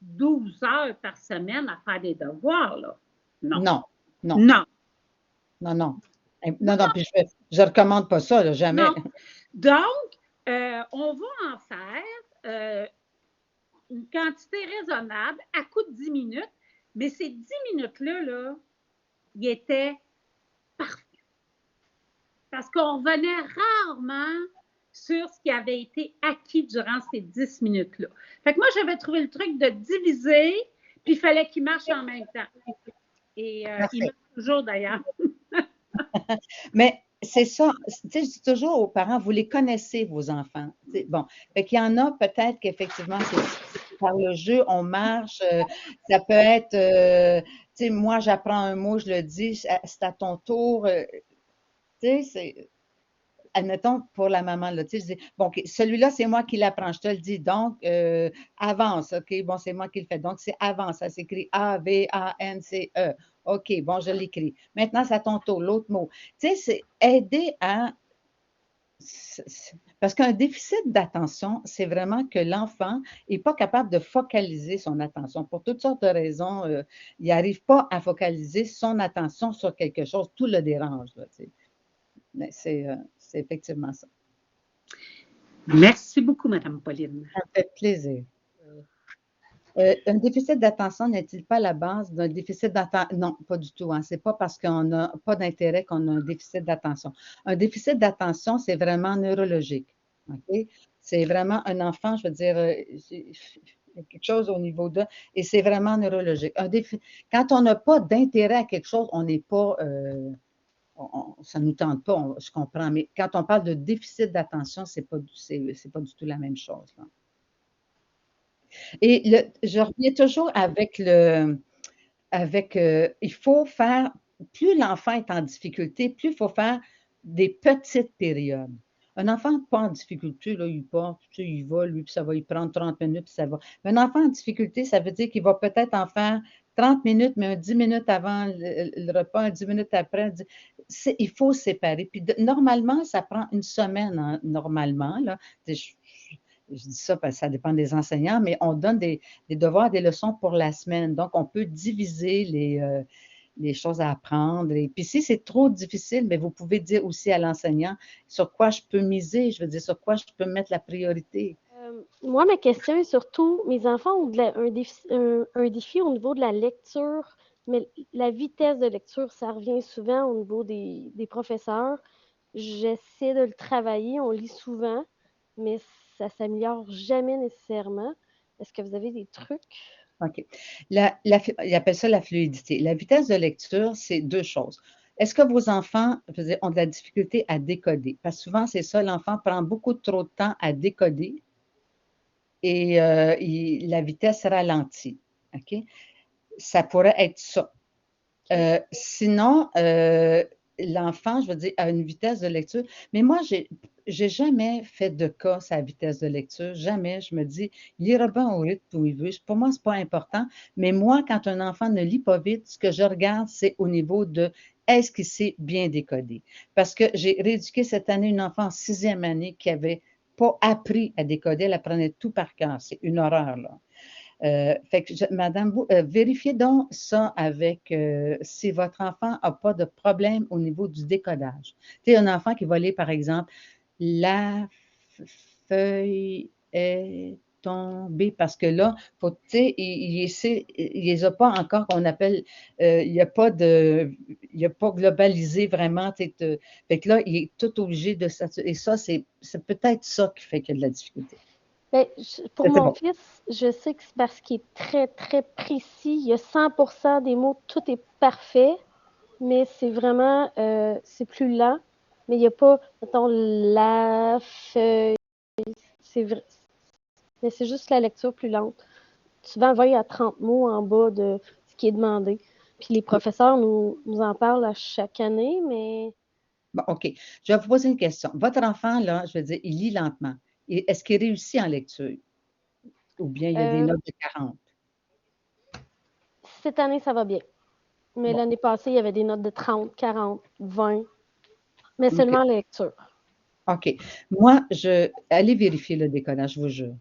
12 heures par semaine à faire des devoirs, là. Non. Puis je ne recommande pas ça, là, jamais. Non. Donc, on va en faire une quantité raisonnable à coup de 10 minutes, mais ces 10 minutes-là, là, ils étaient parfaits. Parce qu'on revenait rarement sur ce qui avait été acquis durant ces 10 minutes-là. Fait que moi, j'avais trouvé le truc de diviser, puis il fallait qu'il marche en même temps. Et il marche toujours, d'ailleurs. Mais c'est ça, tu sais, je dis toujours aux parents, vous les connaissez, vos enfants. T'sais, bon, fait qu'il y en a peut-être qu'effectivement, c'est par le jeu, on marche, ça peut être, tu sais, moi, j'apprends un mot, je le dis, c'est à ton tour, tu sais, c'est, admettons, pour la maman, là, tu sais, je dis, bon, okay, celui-là, c'est moi qui l'apprends, je te le dis, donc, avance, OK, bon, c'est moi qui le fais, donc, c'est avance, ça s'écrit A-V-A-N-C-E. OK, bon, je l'écris. Maintenant, c'est à ton tour, l'autre mot. Tu sais, c'est aider à... Parce qu'un déficit d'attention, c'est vraiment que l'enfant n'est pas capable de focaliser son attention. Pour toutes sortes de raisons, il n'arrive pas à focaliser son attention sur quelque chose, tout le dérange. Là, tu sais. C'est effectivement ça. Merci beaucoup, Mme Pauline. Ça me fait plaisir. Un déficit d'attention n'est-il pas la base d'un déficit d'attention? Non, pas du tout. Hein. Ce n'est pas parce qu'on n'a pas d'intérêt qu'on a un déficit d'attention. Un déficit d'attention, c'est vraiment neurologique. Okay? C'est vraiment un enfant, je veux dire, quelque chose au niveau de... Et c'est vraiment neurologique. Quand on n'a pas d'intérêt à quelque chose, on n'est pas... ça ne nous tente pas, je comprends. Mais quand on parle de déficit d'attention, ce n'est pas du tout la même chose. Là. Et je reviens toujours avec il faut faire, plus l'enfant est en difficulté, plus il faut faire des petites périodes. Un enfant pas en difficulté, là, il part, tu sais, il va, lui, puis ça va lui prendre 30 minutes, puis ça va. Mais un enfant en difficulté, ça veut dire qu'il va peut-être en faire 30 minutes, mais 10 minutes avant le repas, 10 minutes après. Il faut séparer. Puis normalement, ça prend une semaine, hein, normalement. Là. Je dis ça parce que ça dépend des enseignants, mais on donne des devoirs, des leçons pour la semaine. Donc, on peut diviser les choses à apprendre. Et puis, si c'est trop difficile, bien, vous pouvez dire aussi à l'enseignant sur quoi je peux miser, je veux dire, sur quoi je peux mettre la priorité. Moi, ma question est surtout, mes enfants ont un défi au niveau de la lecture, mais la vitesse de lecture, ça revient souvent au niveau des professeurs. J'essaie de le travailler, on lit souvent, mais ça ne s'améliore jamais nécessairement. Est-ce que vous avez des trucs? OK. Ils appellent ça la fluidité. La vitesse de lecture, c'est 2 choses. Est-ce que vos enfants, je veux dire, ont de la difficulté à décoder? Parce que souvent, c'est ça, l'enfant prend beaucoup trop de temps à décoder et la vitesse ralentit. OK? Ça pourrait être ça. Sinon, l'enfant, je veux dire, a une vitesse de lecture. Mais moi, j'ai jamais fait de cas à la vitesse de lecture. Jamais. Je me dis, il ira bien au rythme où il veut. Pour moi, c'est pas important. Mais moi, quand un enfant ne lit pas vite, ce que je regarde, c'est au niveau de est-ce qu'il sait bien décoder. Parce que j'ai rééduqué cette année une enfant en 6e année qui avait pas appris à décoder. Elle apprenait tout par cœur. C'est une horreur, là. Fait que, Madame, vérifiez donc ça avec si votre enfant n'a pas de problème au niveau du décodage. Tu sais, un enfant qui va lire, par exemple, la feuille est tombée, parce que là, faut, tu sais, il les a pas encore qu'on appelle, il n'a pas globalisé vraiment. Fait que là, il est tout obligé de saturer. Et ça, c'est peut-être ça qui fait qu'il y a de la difficulté. Bien, pour mon fils, je sais que c'est parce qu'il est très, très précis. Il y a 100% des mots, tout est parfait, mais c'est vraiment, c'est plus lent. Mais il n'y a pas, mettons, la feuille. Mais c'est juste la lecture plus lente. Souvent 20 à 30 mots en bas de ce qui est demandé. Puis les professeurs nous en parlent à chaque année, mais... Bon, OK. Je vais vous poser une question. Votre enfant, là, je veux dire, il lit lentement. Est-ce qu'il réussit en lecture? Ou bien il y a des notes de 40? Cette année, ça va bien. Mais l'année passée, il y avait des notes de 30, 40, 20. Mais seulement la lecture. OK. Moi, allez vérifier le décodage, je vous jure.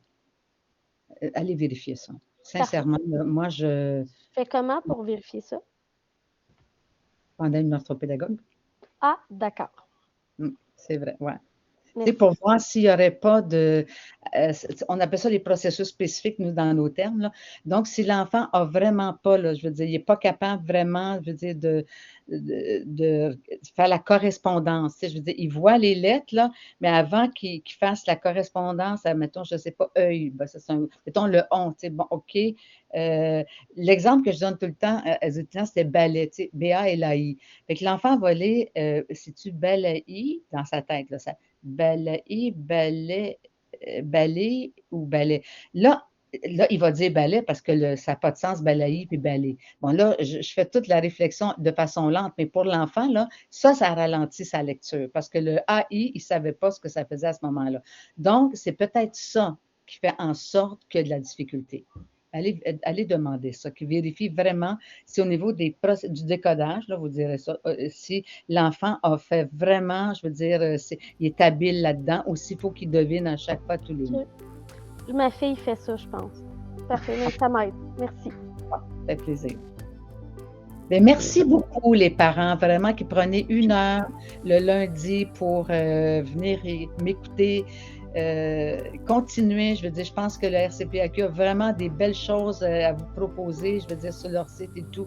Allez vérifier ça. Sincèrement, moi, je... Fais comment pour vérifier ça? Pendant une orthopédagogue. Ah, d'accord. C'est vrai, ouais. C'est pour voir s'il n'y aurait pas de... on appelle ça les processus spécifiques, nous, dans nos termes. Là. Donc, si l'enfant n'a vraiment pas, là, je veux dire, il n'est pas capable vraiment, je veux dire, de faire la correspondance. Je veux dire, il voit les lettres, là, mais avant qu'il fasse la correspondance, mettons, je ne sais pas, œil, ben, mettons le on, bon, OK. L'exemple que je donne tout le temps aux étudiants, c'était balai, B-A-L-A-I. Fait que l'enfant va lire, si-tu balai dans sa tête, là, ça balai, balai ou balai. Là, il va dire balai parce que ça n'a pas de sens, balayer puis balai. Bon, là, je fais toute la réflexion de façon lente, mais pour l'enfant, là, ça ralentit sa lecture parce que le AI, il ne savait pas ce que ça faisait à ce moment-là. Donc, c'est peut-être ça qui fait en sorte qu'il y a de la difficulté. Allez demander ça, qui vérifie vraiment si au niveau du décodage, là, vous direz ça, si l'enfant a fait vraiment, je veux dire, il est habile là-dedans, ou s'il faut qu'il devine à chaque fois tous les mots. Ma fille fait ça, je pense. Parfait, ça m'aide. Merci. Ça fait plaisir. Bien, merci beaucoup, les parents, vraiment, qui prenaient 1 heure le lundi pour venir m'écouter. Continuer, je veux dire, je pense que le RCPAQ a vraiment des belles choses à vous proposer, je veux dire, sur leur site et tout.